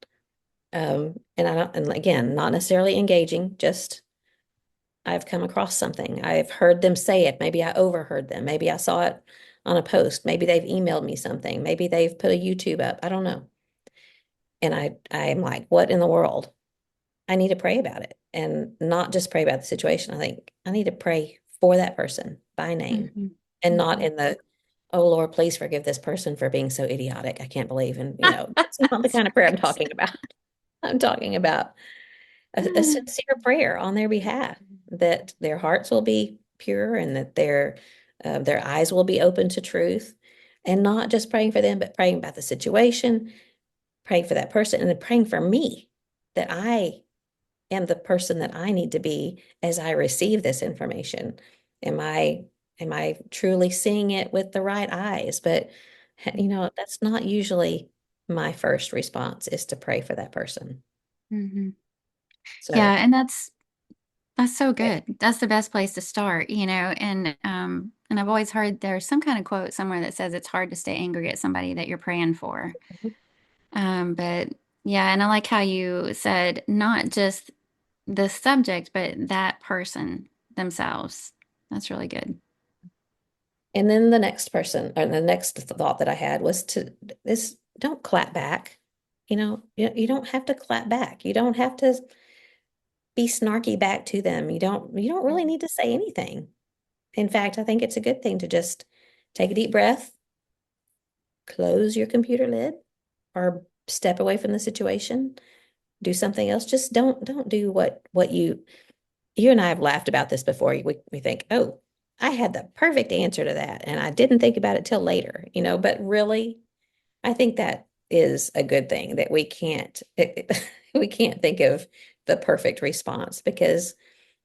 and I don't, and again, not necessarily engaging, just I've come across something. I've heard them say it. Maybe I overheard them. Maybe I saw it on a post. Maybe they've emailed me something. Maybe they've put a YouTube up. I don't know. And I'm like, what in the world? I need to pray about it and not just pray about the situation. I think I need to pray for that person by name
Hmm.
and not
Hmm.
in the, oh Lord, please forgive this person for being so idiotic. I can't believe. And, that's not the kind of prayer I'm talking about. I'm talking about a sincere prayer on their behalf, that their hearts will be pure and that their eyes will be open to truth, and not just praying for them, but praying about the situation, praying for that person, and then praying for me that I am the person that I need to be as I receive this information? Am I am I truly seeing it with the right eyes? But that's not usually my first response is to pray for that person.
Hmm.
So,
Yeah, and that's so good. That's the best place to start, and I've always heard there's some kind of quote somewhere that says it's hard to stay angry at somebody that you're praying for. But yeah, and I like how you said not just the subject, but that person themselves. That's really good.
and then the next person, or the next thought that I had was to this, don't clap back. You don't have to clap back. You don't have to be snarky back to them. You don't really need to say anything. In fact, I think it's a good thing to just take a deep breath, close your computer lid, or step away from the situation, do something else. Just don't do what you and I have laughed about this before. We think, oh, I had the perfect answer to that, and I didn't think about it till later, but really, I think that is a good thing that we can't think of the perfect response because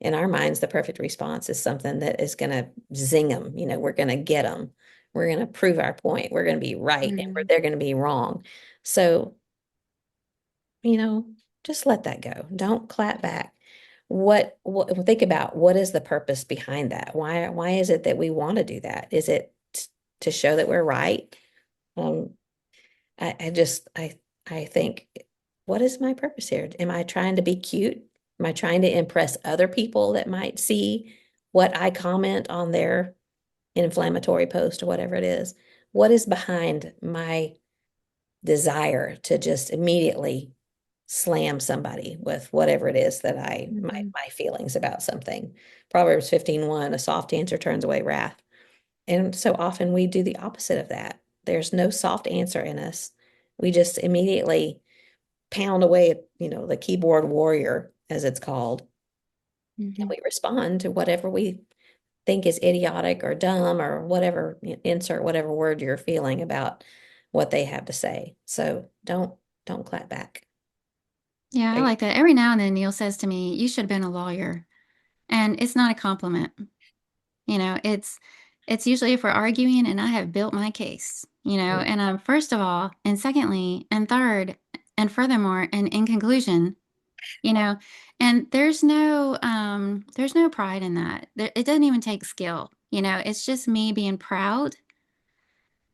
in our minds, the perfect response is something that is going to zing them. We're going to get them. We're going to prove our point. We're going to be right and
Mhm.
they're going to be wrong. So, you know, just let that go. Don't clap back. What think about what is the purpose behind that? Why is it that we want to do that? Is it to show that we're right? Um, I just I think, what is my purpose here? Am I trying to be cute? Am I trying to impress other people that might see what I comment on their inflammatory post or whatever it is? What is behind my desire to just immediately slam somebody with whatever it is that
Mhm.
my feelings about something? Proverbs 15:1, a soft answer turns away wrath. And so often we do the opposite of that. There's no soft answer in us. We just immediately pound away at, the keyboard warrior, as it's called, and
Mhm.
we respond to whatever we think is idiotic or dumb or whatever, insert whatever word you're feeling about what they have to say. So don't clap back.
Yeah,
Are
I
you-
like that. Every now and then Neil says to me, "You should have been a lawyer." And it's not a compliment. It's usually if we're arguing and I have built my case, and first of all, and secondly, and third, and furthermore, and in conclusion, you know, and there's no pride in that. It doesn't even take skill, it's just me being proud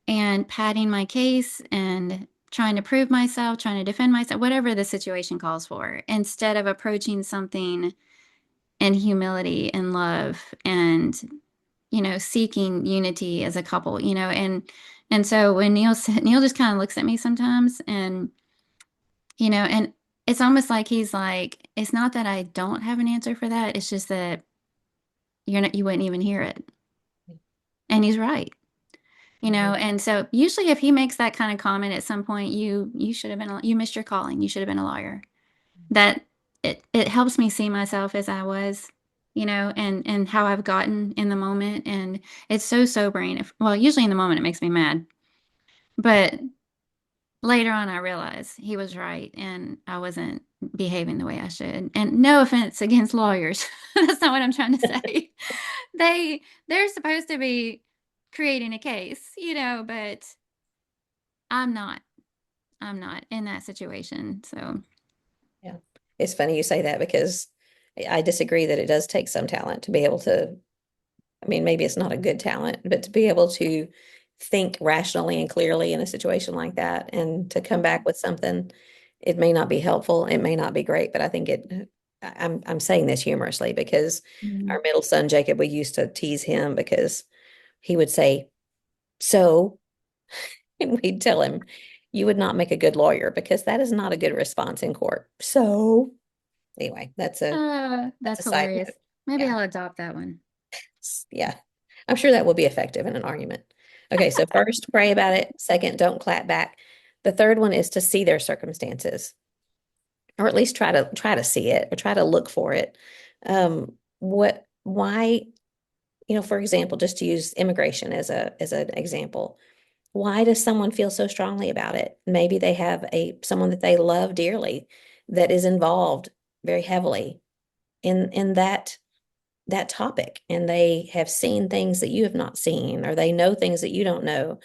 and patting my case and trying to prove myself, trying to defend myself, whatever the situation calls for, instead of approaching something in humility and love and seeking unity as a couple, and so when Neil just kind of looks at me sometimes, and it's almost like he's like, it's not that I don't have an answer for that, it's just that you wouldn't even hear it. And he's right.
Mhm.
And so usually if he makes that kind of comment at some point, you should have been you missed your calling, you should have been a lawyer. That it helps me see myself as I was, and how I've gotten in the moment, and it's so sobering. Well, usually in the moment it makes me mad, but later on I realize he was right and I wasn't behaving the way I should. And no offense against lawyers. That's not what I'm trying to say. They're supposed to be creating a case, but I'm not. I'm not in that situation. So,
Yeah. It's funny you say that because I disagree that it does take some talent to be able to, I mean, maybe it's not a good talent, but to be able to think rationally and clearly in a situation like that and to come back with something, it may not be helpful, it may not be great, but I think I'm saying this humorously because
mm,
our middle son Jacob, we used to tease him because he would say, "So," and we'd tell him, "You would not make a good lawyer because that is not a good response in court." So anyway, that's a
that's
side note.
hilarious. Maybe
Yeah.
I'll adopt that one.
Yeah, I'm sure that will be effective in an argument. Okay, so first, pray about it. Second, don't clap back. The third one is to see their circumstances, or at least try to see it, or try to look for it. Why, for example, just to use immigration as an example, why does someone feel so strongly about it? Maybe they have someone that they love dearly that is involved. very heavily in that topic, and they have seen things that you have not seen, or they know things that you don't know.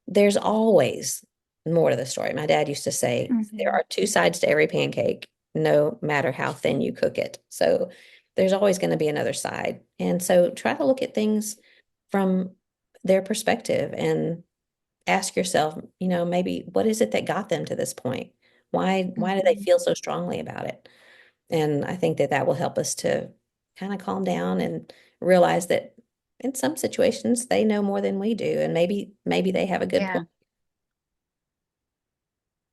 There's always more to the story. My dad used to say there
Mhm.
are two sides to every pancake, no matter how thin you cook it. So there's always going to be another side. And so try to look at things from their perspective and ask yourself, maybe what is it that got them to this point? Why do they
Mhm.
feel so strongly about it? And I think that that will help us to kind of calm down and realize that in some situations they know more than we do, and maybe they have a good
Yeah.
point.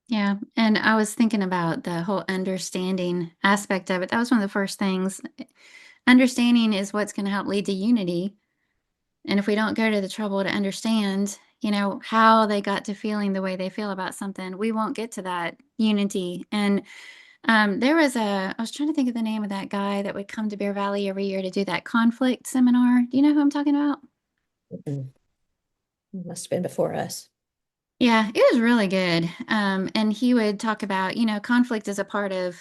Yeah. And I was thinking about the whole understanding aspect of it. That was one of the first things. Understanding is what's going to help lead to unity. And if we don't go to the trouble to understand, how they got to feeling the way they feel about something, we won't get to that unity. And I was trying to think of the name of that guy that would come to Bear Valley every year to do that conflict seminar. Do you know who I'm talking about?
Mm, must have been before us.
Yeah, it was really good. And he would talk about, conflict is a part of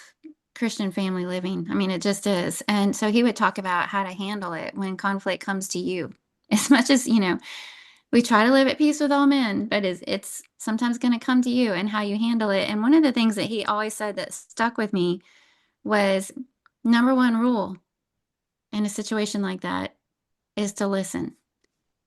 Christian family living. I mean, it just is. And so he would talk about how to handle it when conflict comes to you. As much as, we try to live at peace with all men, but it's sometimes going to come to you and how you handle it. And one of the things that he always said that stuck with me was number one rule in a situation like that is to listen.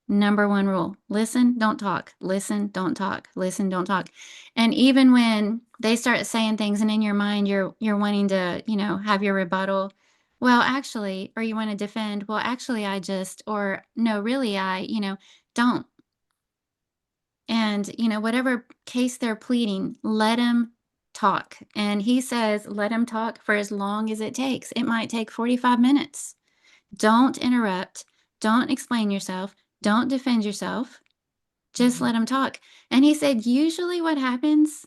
Number one rule: listen, don't talk. Listen, don't talk. Listen, don't talk. And even when they start saying things and in your mind you're wanting to, have your rebuttal, well, actually, or you want to defend, well, actually, or no, really, don't. And, whatever case they're pleading, let them talk. And he says, let them talk for as long as it takes. It might take 45 minutes. Don't interrupt. Don't explain yourself. Don't defend yourself. Just
Mhm.
let them talk. And he said, usually what happens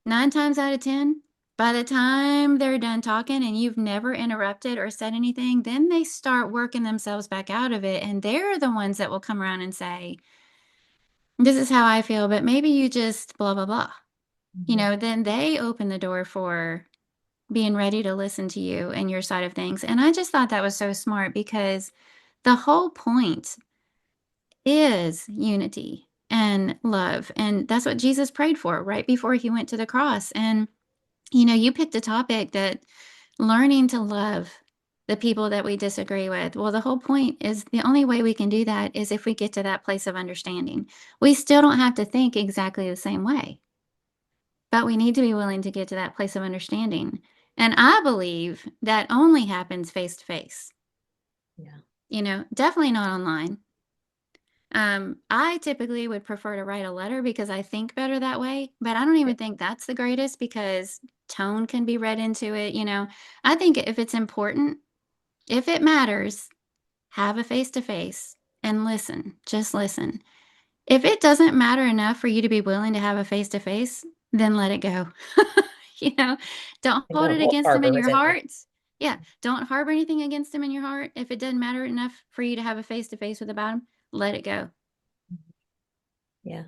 9 times out of 10, by the time they're done talking and you've never interrupted or said anything, then they start working themselves back out of it. And they're the ones that will come around and say, this is how I feel, but maybe you just blah, blah, blah.
Mhm.
Then they open the door for being ready to listen to you and your side of things. And I just thought that was so smart because the whole point is unity and love. And that's what Jesus prayed for right before he went to the cross. And, you picked a topic that learning to love the people that we disagree with. Well, the whole point is the only way we can do that is if we get to that place of understanding. We still don't have to think exactly the same way, but we need to be willing to get to that place of understanding. And I believe that only happens face to face,
Yeah.
definitely not online. I typically would prefer to write a letter because I think better that way, but I don't
Yeah.
even think that's the greatest because tone can be read into it. I think if it's important, if it matters, have a face to face and listen, just listen. If it doesn't matter enough for you to be willing to have a face to face, then let it go. You know, don't
And
hold it
don't
against them
harbor
in your
resentment.
heart. Yeah, don't harbor anything against them in your heart. If it doesn't matter enough for you to have a face to face with about them, let it go.
Yeah.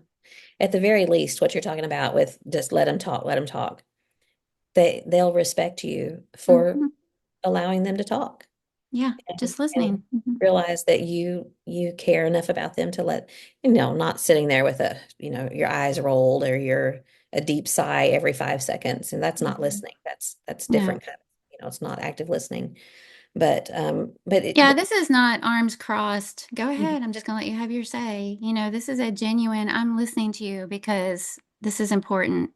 At the very least, what you're talking about with just let them talk. They'll respect you for
Mhm.
allowing them to talk,
Yeah,
and
just listening. Mhm.
realize that you care enough about them to let, not sitting there with your eyes rolled or a deep sigh every 5 seconds. And that's not
Mhm.
listening. That's
No.
different kind of, it's not active listening. But
Yeah, this is not arms crossed. Go
Mhm.
ahead. I'm just going to let you have your say. This is a genuine, I'm listening to you because this is important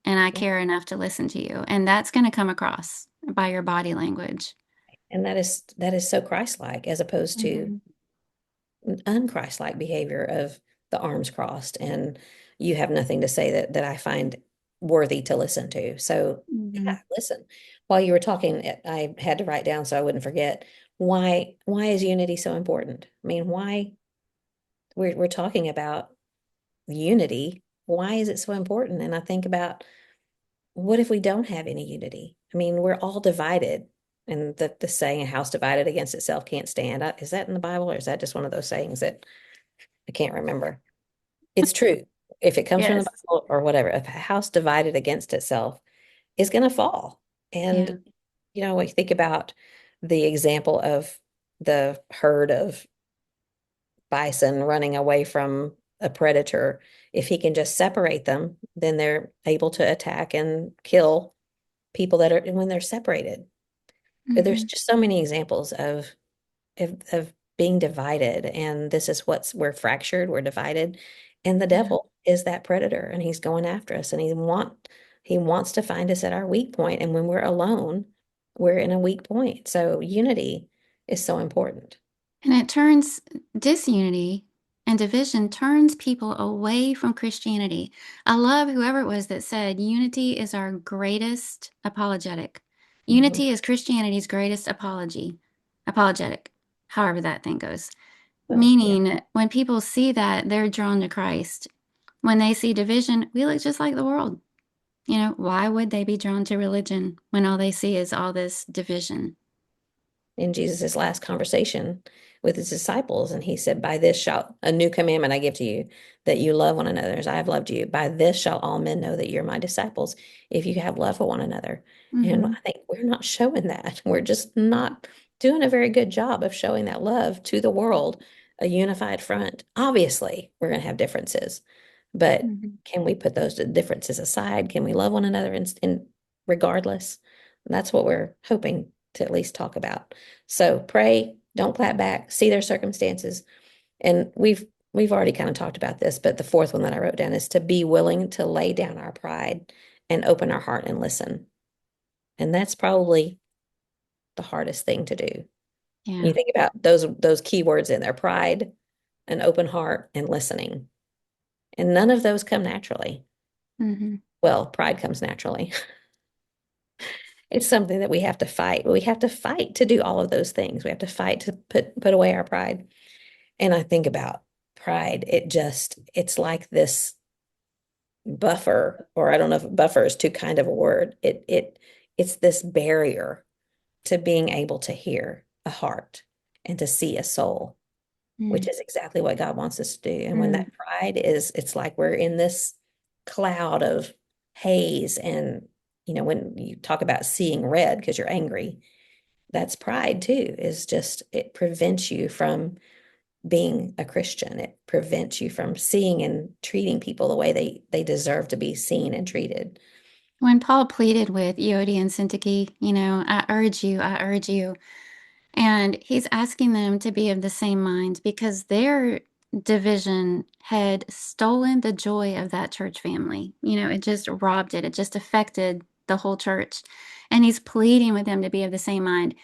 and I
Yeah.
care enough to listen to you. And that's going to come across by your body language.
And that is so Christ-like, as opposed to
Mhm.
unchristlike behavior of the arms crossed, and you have nothing to say that I find worthy to listen to. So yeah,
Mhm.
listen. While you were talking, I had to write down so I wouldn't forget, why is unity so important? I mean, why we're talking about unity. Why is it so important? And I think about, what if we don't have any unity? I mean, we're all divided. And the saying, a house divided against itself can't stand. Is that in the Bible, or is that just one of those sayings that I can't remember? It's true. If it comes from the
Yes.
Bible or whatever, if a house divided against itself is going to fall. And
Yeah.
I think about the example of the herd of bison running away from a predator. If he can just separate them, then they're able to attack and kill people that are when they're separated. But there's
Hmm.
just so many examples of being divided, and this is we're fractured, we're divided, and the
Yeah.
devil is that predator, and he's going after us, and he wants to find us at our weak point, and when we're alone, we're in a weak point. So unity is so important.
And it turns disunity and division turns people away from Christianity. I love whoever it was that said unity is our greatest apologetic.
Mhm.
Unity is Christianity's greatest apologetic, however that thing goes.
Well, yeah.
Meaning, when people see that, they're drawn to Christ. When they see division, we look just like the world. Why would they be drawn to religion when all they see is all this division?
In Jesus's last conversation with his disciples, and he said, "By this shall a new commandment I give to you, that you love one another as I have loved you. By this shall all men know that you're my disciples, if you have love for one another." And
Hmm.
I think we're not showing that. We're just not doing a very good job of showing that love to the world, a unified front. Obviously, we're going to have differences, but
Hmm.
can we put those differences aside? Can we love one another in regardless? That's what we're hoping to at least talk about. So pray, don't clap back, see their circumstances. And we've already kind of talked about this, but the fourth one that I wrote down is to be willing to lay down our pride and open our heart and listen. And that's probably the hardest thing to do. You
Yeah.
think about those key words in there, pride, an open heart, and listening. And none of those come naturally.
Hmm.
Well, pride comes naturally. It's something that we have to fight. We have to fight to do all of those things. We have to fight to put away our pride. And I think about pride, it's like this buffer, or I don't know if buffer is too kind of a word. It's this barrier to being able to hear a heart and to see a soul, which is exactly what God wants us to do. And when
Mm.
that pride it's like we're in this cloud of haze. And, when you talk about seeing red because you're angry, that's pride too, is just it prevents you from being a Christian. It prevents you from seeing and treating people the way they deserve to be seen and treated.
When Paul pleaded with Euodia and Syntyche, I urge you, and he's asking them to be of the same mind because their division had stolen the joy of that church family. It just robbed it. It just affected the whole church. And he's pleading with them to be of the same mind.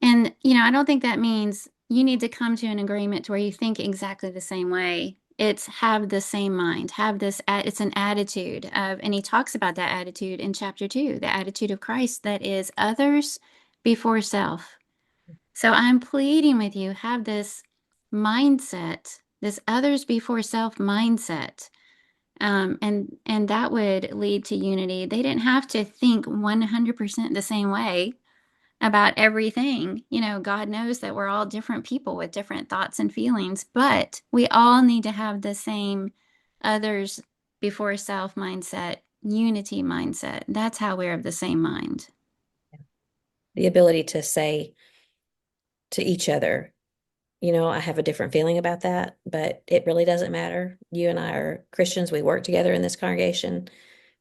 And, I don't think that means you need to come to an agreement to where you think exactly the same way. It's have the same mind, it's an attitude and he talks about that attitude in chapter 2, the attitude of Christ that is others before self. So I'm pleading with you, have this mindset, this others before self mindset. And that would lead to unity. They didn't have to think 100% the same way about everything. God knows that we're all different people with different thoughts and feelings, but we all need to have the same others before self mindset, unity mindset. That's how we're of the same mind.
The ability to say to each other, I have a different feeling about that, but it really doesn't matter. You and I are Christians. We work together in this congregation,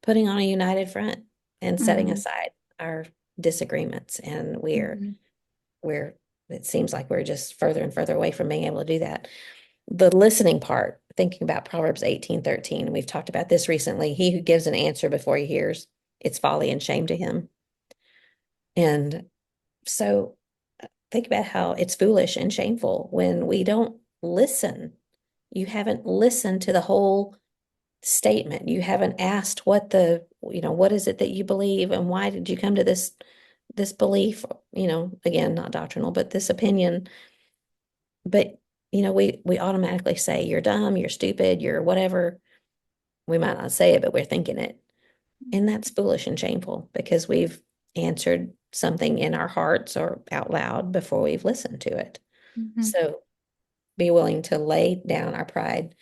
putting on a united front and setting
Mm-hmm.
aside our disagreements. And
Mm-hmm.
we're, it seems like we're just further and further away from being able to do that. The listening part, thinking about Proverbs 18:13, and we've talked about this recently. He who gives an answer before he hears, it's folly and shame to him. And so think about how it's foolish and shameful when we don't listen. You haven't listened to the whole statement. You haven't asked what is it that you believe and why did you come to this belief, again, not doctrinal, but this opinion. But we automatically say you're dumb, you're stupid, you're whatever. We might not say it, but we're thinking it. And that's foolish and shameful because we've answered something in our hearts or out loud before we've listened to it.
Mm-hmm.
So be willing to lay down our pride.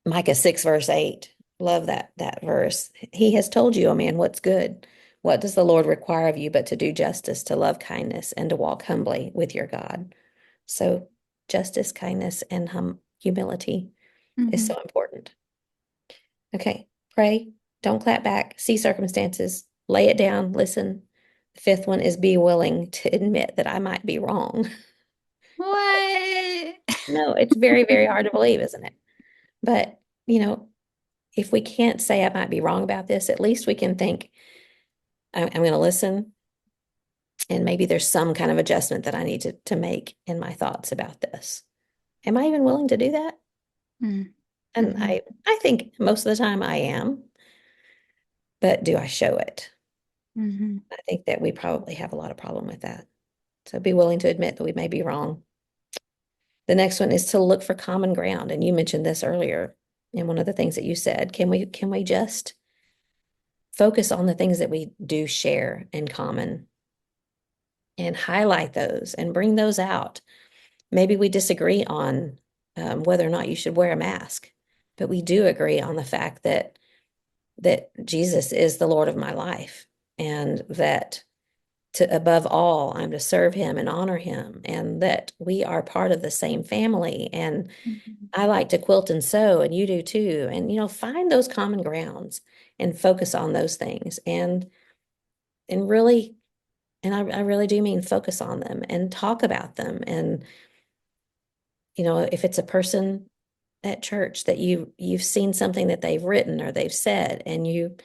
Micah 6 verse 8. Love that verse. He has told you, oh man, what's good. What does the Lord require of you but to do justice, to love kindness, and to walk humbly with your God? So, justice, kindness, and humility is
Hmm.
so important. Okay, pray, don't clap back, see circumstances, lay it down, listen. The fifth one is be willing to admit that I might be wrong.
What?
No, it's very, very hard to believe, isn't it? But, you know, if we can't say I might be wrong about this, at least we can think, I'm going to listen, and maybe there's some kind of adjustment that I need to make in my thoughts about this. Am I even willing to do that? And
Mm-hmm.
I think most of the time I am, but do I show it?
Hmm.
I think that we probably have a lot of problem with that. So be willing to admit that we may be wrong. The next one is to look for common ground. And you mentioned this earlier in one of the things that you said. Can we just focus on the things that we do share in common and highlight those and bring those out? Maybe we disagree on whether or not you should wear a mask, but we do agree on the fact that Jesus is the Lord of my life, and that to above all, I'm to serve him and honor him, and that we are part of the same family. And
Hmm.
I like to quilt and sew, and you do too. And, find those common grounds and focus on those things. And really, and I really do mean focus on them and talk about them. And, if it's a person at church that you've seen something that they've written or they've said, and you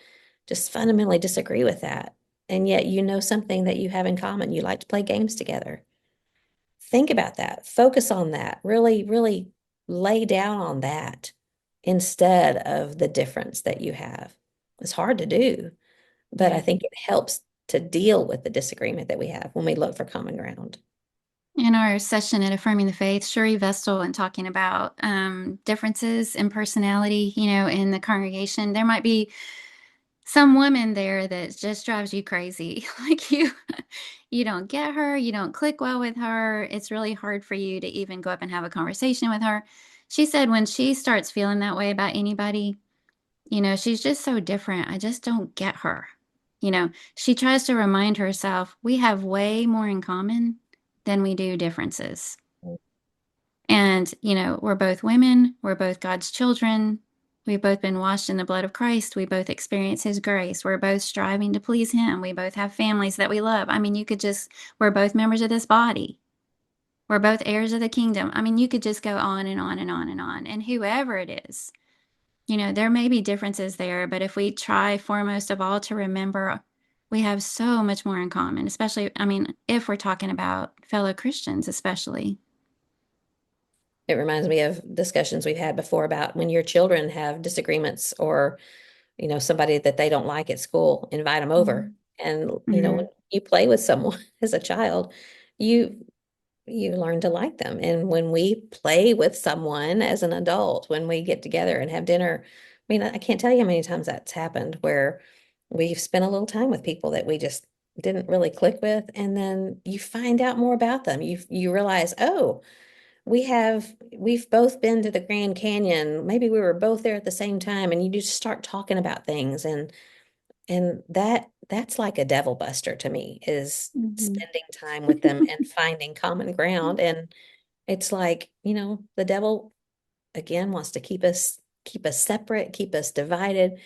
just fundamentally disagree with that, and yet something that you have in common. You like to play games together. Think about that. Focus on that. Really, really lay down on that instead of the difference that you have. It's hard to do, but I
Yeah.
think it helps to deal with the disagreement that we have when we look for common ground.
In our session at Affirming the Faith, Shuri Vestal, and talking about differences in personality, in the congregation, there might be some woman there that just drives you crazy. Like you don't get her, you don't click well with her. It's really hard for you to even go up and have a conversation with her. She said when she starts feeling that way about anybody, she's just so different. I just don't get her. She tries to remind herself we have way more in common than we do differences. And, we're both women, we're both God's children. We've both been washed in the blood of Christ. We both experience his grace. We're both striving to please him. We both have families that we love. I mean, we're both members of this body. We're both heirs of the kingdom. I mean, you could just go on and on and on and on. And whoever it is, there may be differences there, but if we try foremost of all to remember, we have so much more in common, especially, I mean, if we're talking about fellow Christians, especially.
It reminds me of discussions we've had before about when your children have disagreements, or, somebody that they don't like at school, invite them over. And,
Mm-hmm.
when you play with someone as a child, you you learn to like them. And when we play with someone as an adult, when we get together and have dinner, I mean, I can't tell you how many times that's happened where we've spent a little time with people that we just didn't really click with, and then you find out more about them. You realize, oh, we've both been to the Grand Canyon. Maybe we were both there at the same time, and you just start talking about things, and that's like a devil buster to me, is
Mm-hmm.
spending time with them and finding common ground. And it's like, the devil again wants to keep us separate, keep us divided,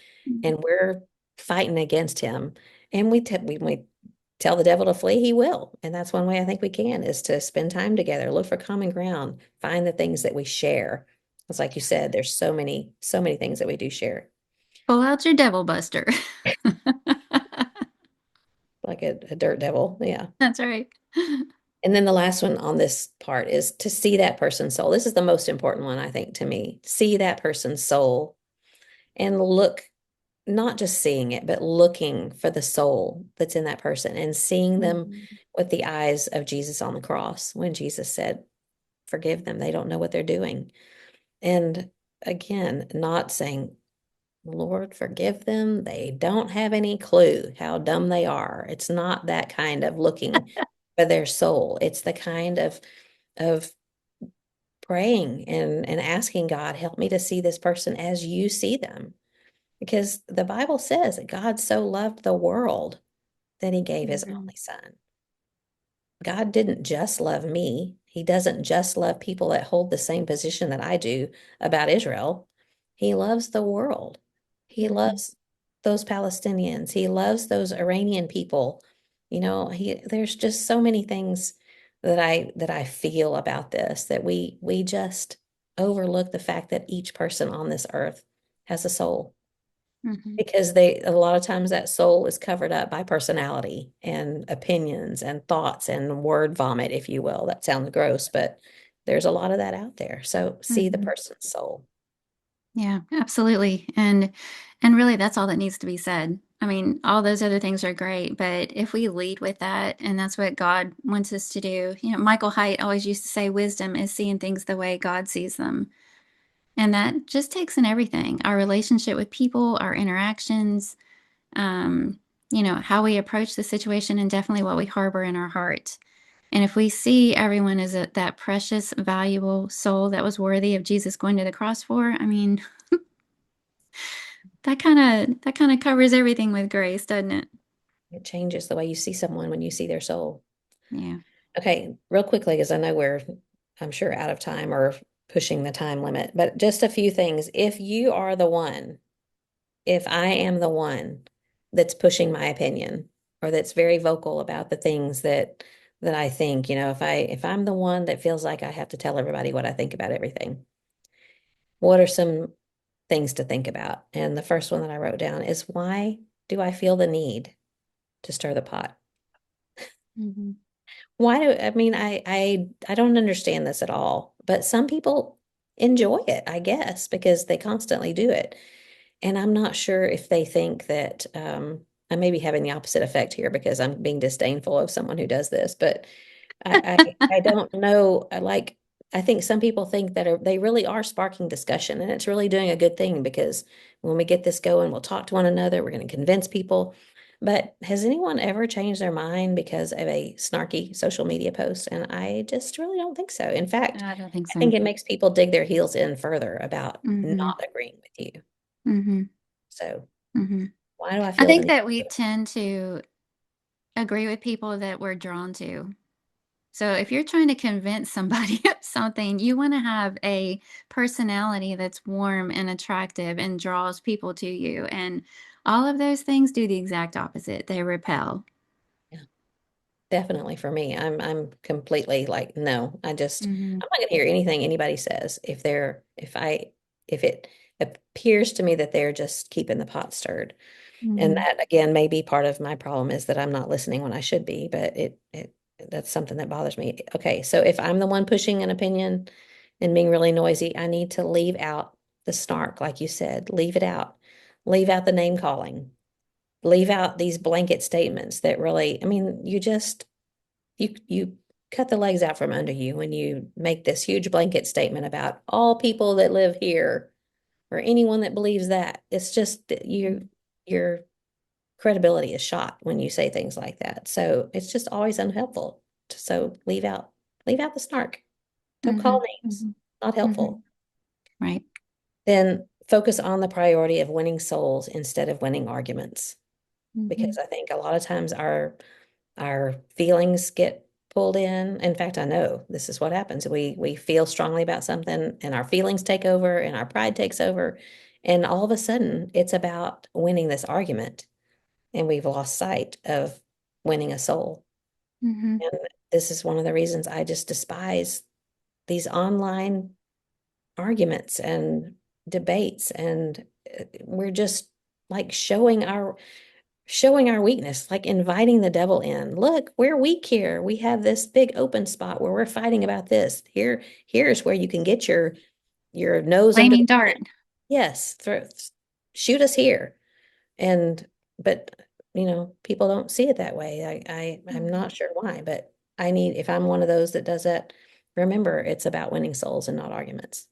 and we're fighting against him. And we tell the devil to flee, he will. And that's one way I think we can, is to spend time together, look for common ground, find the things that we share. It's like you said, there's so many things that we do share,
Pull out your devil buster.
like a dirt devil. Yeah.
That's right.
And then the last one on this part is to see that person's soul. This is the most important one, I think, to me. See that person's soul and look, not just seeing it, but looking for the soul that's in that person and seeing them
Mhm.
with the eyes of Jesus on the cross, when Jesus said, forgive them, they don't know what they're doing. And again, not saying, Lord, forgive them, they don't have any clue how dumb they are. It's not that kind of looking for their soul. It's the kind of praying and asking God, help me to see this person as you see them. Because the Bible says that God so loved the world. that he gave his
Mhm.
only son. God didn't just love me. He doesn't just love people that hold the same position that I do about Israel. He loves the world. He
Mhm.
loves those Palestinians. He loves those Iranian people. There's just so many things that I feel about this that we just overlook the fact that each person on this earth has a soul
Mhm.
because they a lot of times that soul is covered up by personality and opinions and thoughts and word vomit, if you will. That sounds gross, but there's a lot of that out there. So see the
Mhm.
person's soul.
Yeah, absolutely. And really that's all that needs to be said. I mean, all those other things are great, but if we lead with that, and that's what God wants us to do. Michael Haidt always used to say wisdom is seeing things the way God sees them. And that just takes in everything, our relationship with people, our interactions, um, how we approach the situation, and definitely what we harbor in our heart. And if we see everyone as that precious, valuable soul that was worthy of Jesus going to the cross for, I mean, that kind of covers everything with grace, doesn't it?
It changes the way you see someone when you see their soul.
Yeah.
Okay, real quickly, because I know I'm sure, out of time or pushing the time limit, but just a few things. If I am the one that's pushing my opinion or that's very vocal about the things that I think, if I'm the one that feels like I have to tell everybody what I think about everything, what are some things to think about? And the first one that I wrote down is, why do I feel the need to stir the pot?
Hmm.
Why do I mean I don't understand this at all, but some people enjoy it, I guess, because they constantly do it. And I'm not sure if they think that I may be having the opposite effect here because I'm being disdainful of someone who does this, but I don't know. I think some people think that they really are sparking discussion, and it's really doing a good thing because when we get this going, we'll talk to one another, we're going to convince people. But has anyone ever changed their mind because of a snarky social media post? And I just really don't think so. In fact,
I don't think
I think
so.
it makes people dig their heels in further about
Hmm.
not agreeing with you.
Hmm.
So
hmm
why do I
I
feel the
think
need
that we
to?
tend to agree with people that we're drawn to. So if you're trying to convince somebody of something, you want to have a personality that's warm and attractive and draws people to you. And all of those things do the exact opposite. They repel.
Yeah, definitely for me. I'm completely like, no,
Hmm.
I'm not gonna hear anything anybody says if it appears to me that they're just keeping the pot stirred. And
Hmm.
that again may be part of my problem is that I'm not listening when I should be, but it that's something that bothers me. Okay, so if I'm the one pushing an opinion and being really noisy, I need to leave out the snark, like you said. Leave it out. Leave out the name calling. Leave out these blanket statements that really, I mean, you cut the legs out from under you when you make this huge blanket statement about all people that live here or anyone that believes that. It's just that your credibility is shot when you say things like that. So it's just always unhelpful. So leave out the snark. Don't
Hmm.
call names.
Hmm.
Not
hmm
helpful.
Right.
Then focus on the priority of winning souls instead of winning arguments.
Hmm.
Because I think a lot of times our feelings get pulled in. In fact, I know this is what happens. We feel strongly about something and our feelings take over and our pride takes over. And all of a sudden, it's about winning this argument. And we've lost sight of winning a soul.
Hmm.
And this is one of the reasons I just despise these online arguments and debates. And we're just like showing our weakness, like inviting the devil in. Look, we're weak here. We have this big open spot where we're fighting about this. Here's where you can get your nose under the
Flaming dart.
tent. Yes, shoot us here. And but people don't see it that way. I'm
Hmm.
not sure why, but if I'm one of those that does that, remember it's about winning souls and not arguments.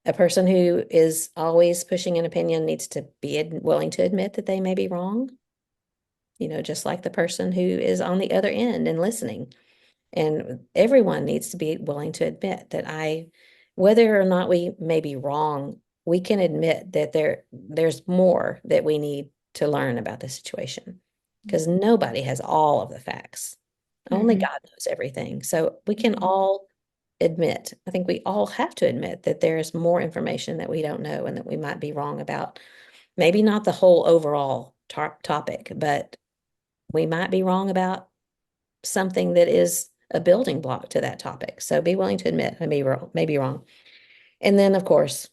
A person who is always pushing an opinion needs to be willing to admit that they may be wrong, just like the person who is on the other end and listening. And everyone needs to be willing to admit that whether or not we may be wrong, we can admit that there's more that we need to learn about the situation. because nobody has all of the facts. Only
Mm-hmm.
God knows everything. So we can
Mm-hmm.
all admit, I think we all have to admit that there's more information that we don't know and that we might be wrong about. Maybe not the whole overall topic, but we might be wrong about something that is a building block to that topic. So be willing to admit I may be wrong. And then, of course,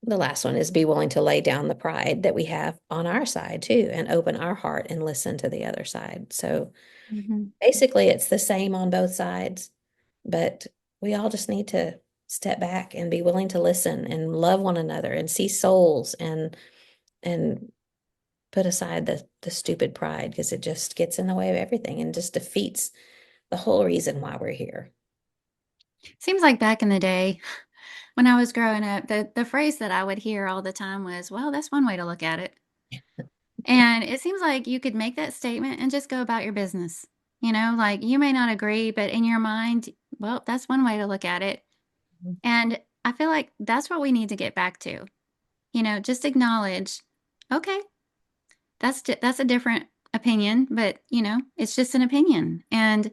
the last one is be willing to lay down the pride that we have on our side too and open our heart and listen to the other side. So
Mm-hmm.
basically, it's the same on both sides, but we all just need to step back and be willing to listen and love one another and see souls and put aside the stupid pride because it just gets in the way of everything and just defeats the whole reason why we're here.
Seems like back in the day when I was growing up, the phrase that I would hear all the time was, well, that's one way to look at it. And it seems like you could make that statement and just go about your business. Like you may not agree, but in your mind, well, that's one way to look at it. And I feel like that's what we need to get back to. Just acknowledge, okay, that's a different opinion, but it's just an opinion. And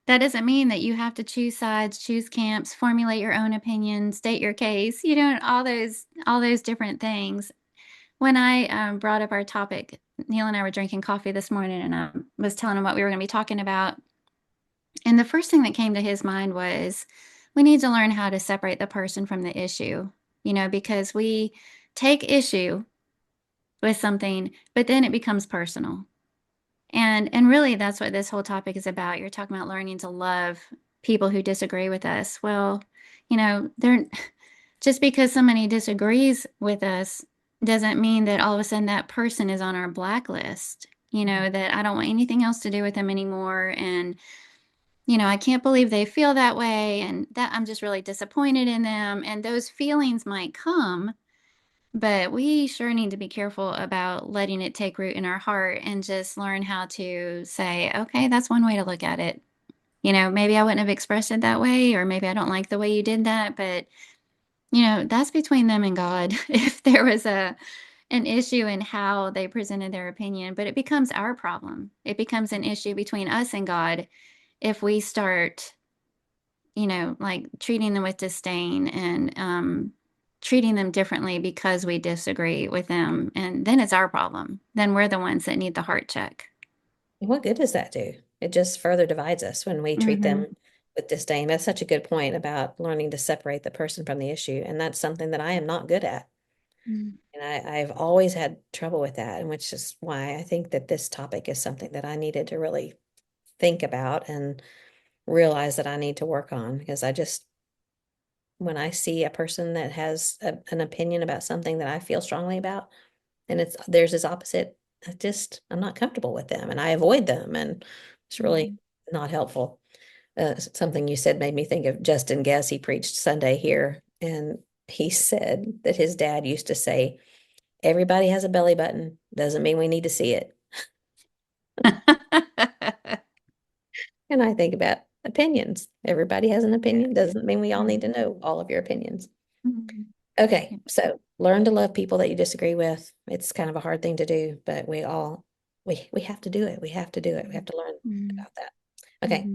that doesn't mean that you have to choose sides, choose camps, formulate your own opinion, state your case, all those different things. When I brought up our topic, Neil and I were drinking coffee this morning, and I was telling him what we were going to be talking about. And the first thing that came to his mind was we need to learn how to separate the person from the issue, because we take issue with something, but then it becomes personal. And really that's what this whole topic is about. You're talking about learning to love people who disagree with us. Well, they're just because somebody disagrees with us doesn't mean that all of a sudden that person is on our blacklist. That I don't want anything else to do with them anymore. And, I can't believe they feel that way. And that I'm just really disappointed in them. And those feelings might come, but we sure need to be careful about letting it take root in our heart and just learn how to say, okay, that's one way to look at it. Maybe I wouldn't have expressed it that way, or maybe I don't like the way you did that, but that's between them and God. If there was an issue in how they presented their opinion, but it becomes our problem. It becomes an issue between us and God if we start, like treating them with disdain and treating them differently because we disagree with them. And then it's our problem. Then we're the ones that need the heart check.
What good does that do? It just further divides us when we treat
Mm-hmm.
them with disdain. That's such a good point about learning to separate the person from the issue. And that's something that I am not good at. And I've always had trouble with that, and which is why I think that this topic is something that I needed to really think about and realize that I need to work on because when I see a person that has an opinion about something that I feel strongly about, and it's theirs is opposite, I'm not comfortable with them and I avoid them, and it's really
Mm-hmm.
not helpful. Something you said made me think of Justin Guess. He preached Sunday here, and he said that his dad used to say, "Everybody has a belly button. Doesn't mean we need to see it." And I think about opinions. Everybody has an opinion. Doesn't mean we all need to know all of your opinions.
Mhm.
Okay, so learn to love people that you disagree with. It's kind of a hard thing to do, but we have to do it. We have to do it. We have to learn
Mhm.
about that. Okay.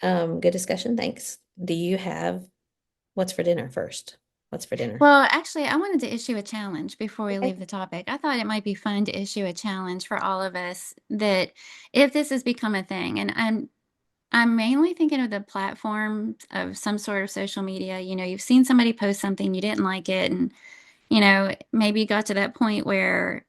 Mhm.
Good discussion. Thanks. Do you have what's for dinner first? What's for dinner?
Well, actually, I wanted to issue a challenge before we
Okay.
leave the topic. I thought it might be fun to issue a challenge for all of us that if this has become a thing, and I'm mainly thinking of the platform of some sort of social media. You've seen somebody post something, you didn't like it, and maybe you got to that point where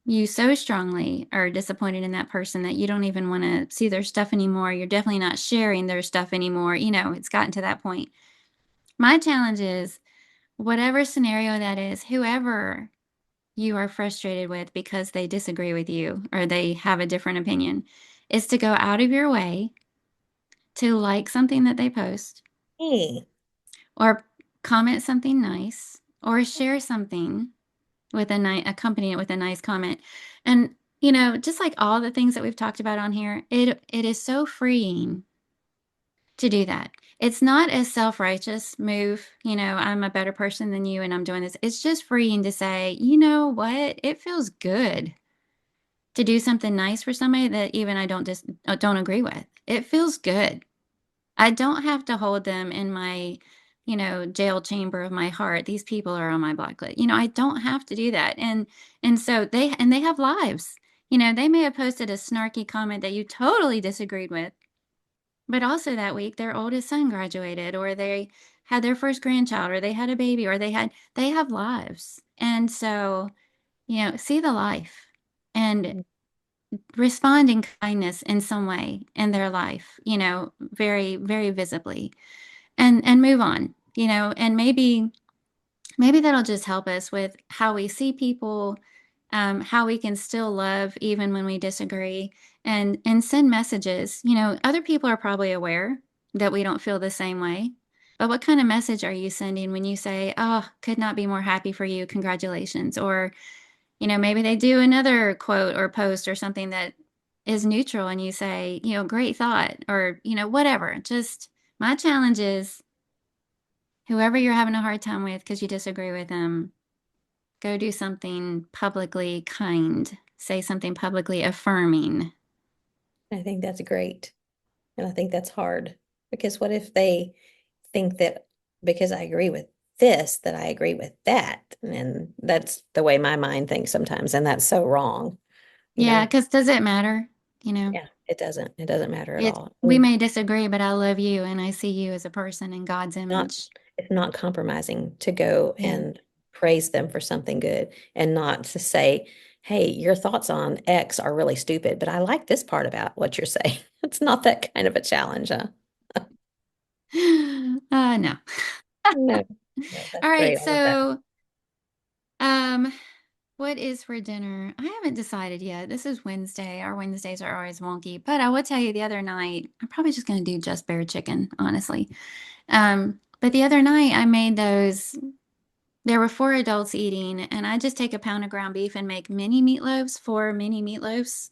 you so strongly are disappointed in that person that you don't even want to see their stuff anymore. You're definitely not sharing their stuff anymore. It's gotten to that point. My challenge is whatever scenario that is, whoever you are frustrated with because they disagree with you or they have a different opinion, is to go out of your way to like something that they post
Hey,
or comment something nice or share something with accompany it with a nice comment. And just like all the things that we've talked about on here, it is so freeing to do that. It's not a self-righteous move, I'm a better person than you and I'm doing this. It's just freeing to say, you know what? It feels good to do something nice for somebody that even I don't agree with. It feels good. I don't have to hold them in my, jail chamber of my heart. These people are on my block list. I don't have to do that. And so they have lives. They may have posted a snarky comment that you totally disagreed with, but also that week their oldest son graduated, or they had their first grandchild, or they had a baby, or they have lives. And so, see the life and
Mm.
respond in kindness in some way in their life, very, very visibly, and move on, and maybe that'll just help us with how we see people, how we can still love even when we disagree, and send messages. Other people are probably aware that we don't feel the same way. But what kind of message are you sending when you say, "Oh, could not be more happy for you. Congratulations." Or, maybe they do another quote or post or something that is neutral and you say, "Great thought," or, whatever. Just my challenge is whoever you're having a hard time with because you disagree with them, go do something publicly kind, say something publicly affirming.
I think that's great. And I think that's hard because what if they think that because I agree with this, that I agree with that? And that's the way my mind thinks sometimes. And that's so wrong, you
Yeah,
know?
because does it matter? You know,
Yeah, it doesn't. It doesn't matter at
it
all.
we may disagree, but I love you and I see you as a person in God's
Not
image.
it's not compromising to go
Yeah.
and praise them for something good and not to say, hey, your thoughts on X are really stupid, but I like this part about what you're saying. It's not that kind of a challenge, huh?
No.
No, no,
All
that's
right,
great. I love that.
so um what is for dinner? I haven't decided yet. This is Wednesday. Our Wednesdays are always wonky, but I will tell you the other night, I'm probably just going to do just bear chicken, honestly. But the other night I made those. There were four adults eating, and I just take a pound of ground beef and make mini meatloaves, four mini meatloaves,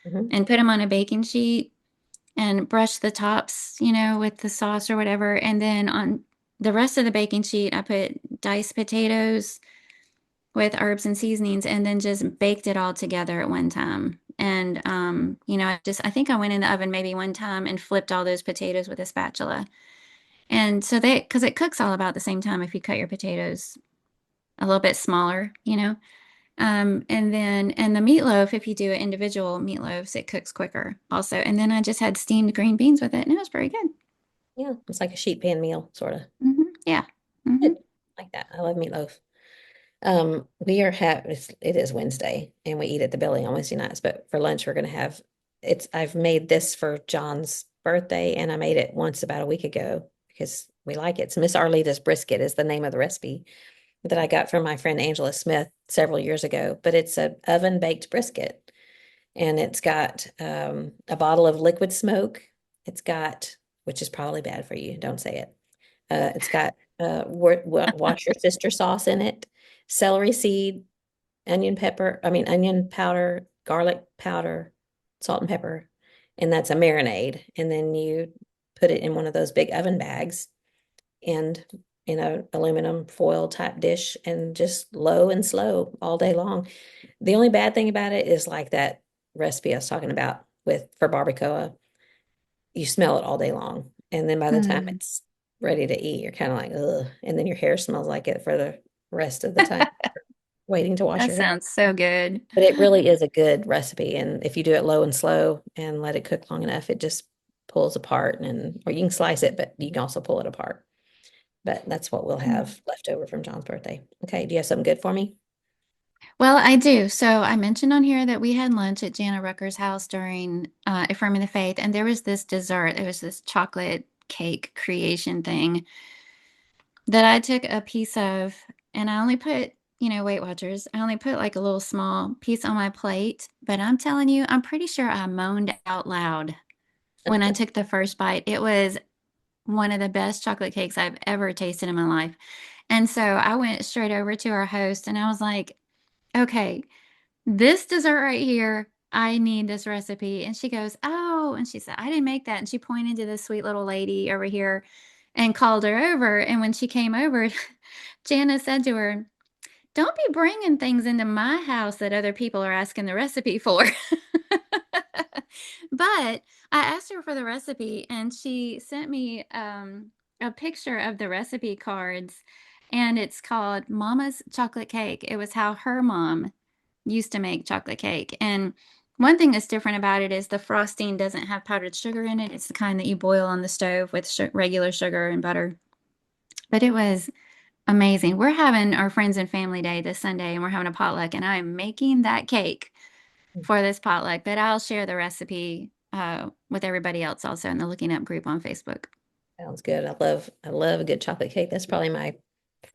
Hmm.
and put them on a baking sheet and brush the tops, with the sauce or whatever. And then on the rest of the baking sheet, I put diced potatoes with herbs and seasonings, and then just baked it all together at one time. And I think I went in the oven maybe one time and flipped all those potatoes with a spatula. And so because it cooks all about the same time if you cut your potatoes a little bit smaller, and the meatloaf, if you do individual meatloaves, it cooks quicker also. And then I just had steamed green beans with it, and it was pretty good.
Yeah, it's like a sheet pan meal, sort of.
Yeah.
Good.
Hmm.
Like that. I love meatloaf. We are it is Wednesday and we eat at the building on Wednesday nights, but for lunch we're gonna have I've made this for John's birthday and I made it once about a week ago because we like it. It's Miss Arlita's brisket is the name of the recipe that I got from my friend Angela Smith several years ago, but it's a oven baked brisket and it's got a bottle of liquid smoke. It's got, which is probably bad for you, don't say it. It's got wash your sister sauce in it, celery seed, onion powder, garlic powder, salt and pepper, and that's a marinade. And then you put it in one of those big oven bags and in a aluminum foil type dish and just low and slow all day long. The only bad thing about it is like that recipe I was talking about with for barbacoa, you smell it all day long. And then by the time
Mm.
it's ready to eat, you're kind of like, ugh. And then your hair smells like it for the rest of the time waiting to wash
That
your hair.
sounds so good.
But it really is a good recipe. And if you do it low and slow and let it cook long enough, it just pulls apart or you can slice it, but you can also pull it apart. But that's what we'll
Mm.
have left over from John's birthday. Okay, do you have something good for me?
Well, I do. So I mentioned on here that we had lunch at Jana Rucker's house during Affirming the Faith, and there was this dessert. It was this chocolate cake creation thing that I took a piece of, and I only put, Weight Watchers, I only put like a little small piece on my plate. But I'm telling you, I'm pretty sure I moaned out loud when I took the first bite. It was one of the best chocolate cakes I've ever tasted in my life. And so I went straight over to our host and I was like, okay, this dessert right here, I need this recipe. And she goes, oh, and she said, I didn't make that. And she pointed to this sweet little lady over here and called her over. And when she came over, Jana said to her, don't be bringing things into my house that other people are asking the recipe for. But I asked her for the recipe and she sent me a picture of the recipe cards, and it's called Mama's Chocolate Cake. It was how her mom used to make chocolate cake. And one thing that's different about it is the frosting doesn't have powdered sugar in it. It's the kind that you boil on the stove with regular sugar and butter. But it was amazing. We're having our friends and family day this Sunday, and we're having a potluck, and I'm making that cake for this potluck. But I'll share the recipe with everybody else also in the Looking Up group on Facebook.
Sounds good. I love a good chocolate cake. That's probably my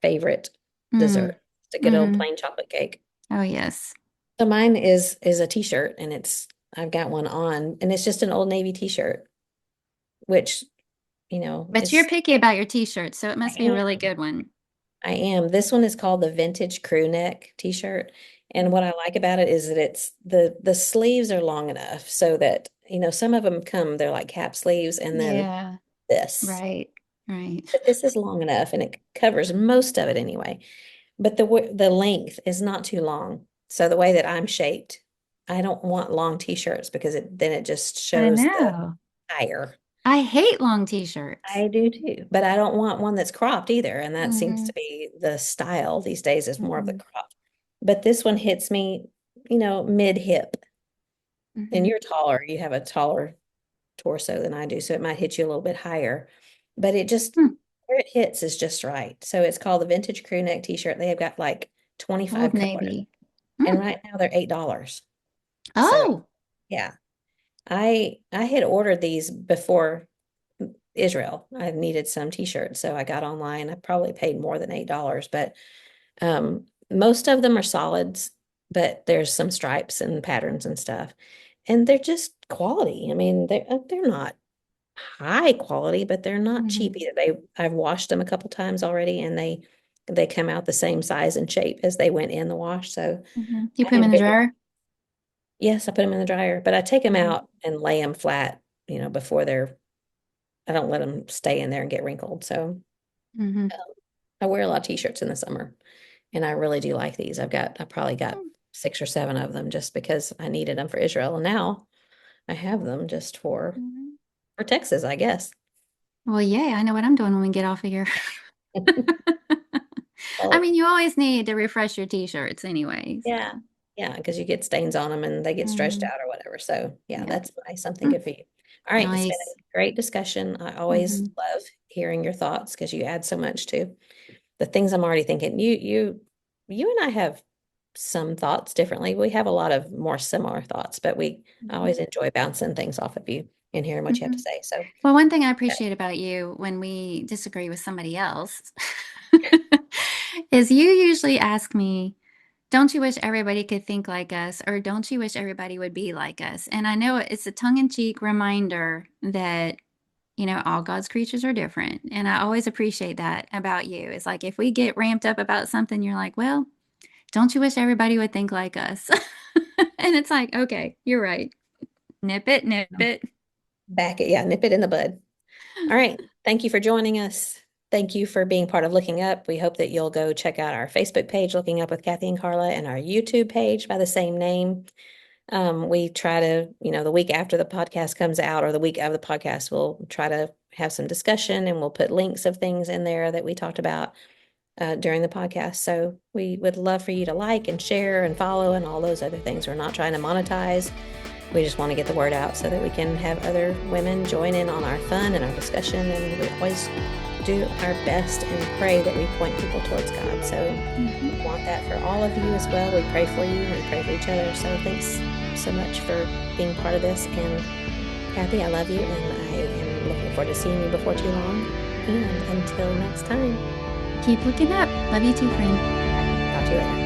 favorite
Mm,
dessert. It's a good old
hmm.
plain chocolate cake.
Oh, yes.
So mine is a t-shirt and I've got one on and it's just an Old Navy t-shirt, which,
But you're
it's
picky about your t-shirt, so it
I
must be a really
am.
good one.
I am. This one is called the Vintage Crew Neck t-shirt. And
Mm.
what I like about it is that it's the sleeves are long enough so that, some of them they're like cap sleeves and then
Yeah,
this.
right, right.
But this is long enough and it covers most of it anyway. But the length is not too long. So the way that I'm shaped, I don't want long t-shirts because then it just
I
shows the
know.
tire.
I hate long t-shirts.
I do too, but I don't want one that's cropped either. And that seems
Hmm.
to be the style these days is more of the
Hmm.
crop. But this one hits me, mid hip. And
Hmm.
you're taller. You have a taller torso than I do, so it might hit you a little bit higher. But it just
Hmm.
where it hits is just right. So it's called the Vintage Crew Neck T-shirt. They have got like
Old
25 colors.
Navy.
And
Hmm.
right now they're $8. So
Oh.
yeah. I had ordered these before Israel. I needed some t-shirts, so I got online. I probably paid more than $8, but most of them are solids, but there's some stripes and patterns and stuff. And they're just quality. I mean, they're not high quality, but they're not cheap
Hmm.
either. I've washed them a couple times already and they come out the same size and shape as they went in the wash. So
Hmm. You
I
put them in
have
the
very
dryer?
yes, I put them in the dryer, but I take them
Hmm.
out and lay them flat, before I don't let them stay in there and get wrinkled. So
Hmm.
um, I wear a lot of t-shirts in the summer and I really do like these. I probably got 6 or 7 of them just because I needed them for Israel. And now I have them just
Hmm.
for Texas, I guess.
Well, yeah, I know what I'm doing when we get off of here. I
Well,
mean, you always need to refresh your t-shirts anyway,
yeah.
so.
Yeah, because you get stains on them and they get stretched
Hmm.
out or whatever. So yeah,
Yep.
that's nice. Something
Mm,
good for you. All right, it's been
nice.
a great discussion. I always
Hmm.
love hearing your thoughts because you add so much to the things I'm already thinking. You and I have some thoughts differently. We have a lot of more similar thoughts, but I
Hmm.
always enjoy bouncing things off of you and hearing what you have
Hmm.
to say. So
Well, one thing I appreciate about you when we disagree with somebody else is you usually ask me, don't you wish everybody could think like us, or don't you wish everybody would be like us? And I know it's a tongue-in-cheek reminder that, all God's creatures are different. And I always appreciate that about you. It's like if we get ramped up about something, you're like, well, don't you wish everybody would think like us? And it's like, okay, you're right. Nip it, nip it.
back it, yeah, nip it in the bud. All right. Thank you for joining us. Thank you for being part of Looking Up. We hope that you'll go check out our Facebook page, Looking Up with Kathy and Carla, and our YouTube page by the same name. We try to, the week after the podcast comes out or the week of the podcast, we'll try to have some discussion and we'll put links of things in there that we talked about during the podcast. So we would love for you to like and share and follow and all those other things. We're not trying to monetize. We just want to get the word out so that we can have other women join in on our fun and our discussion. And we always do our best and pray that we point people towards God. So
Mhm.
we want that for all of you as well. We pray for you and we pray for each other. So thanks so much for being part of this. And Kathy, I love you and I am looking forward to seeing you before too long. And until next time,
Keep looking up. Love you too, friend.
talk to you later.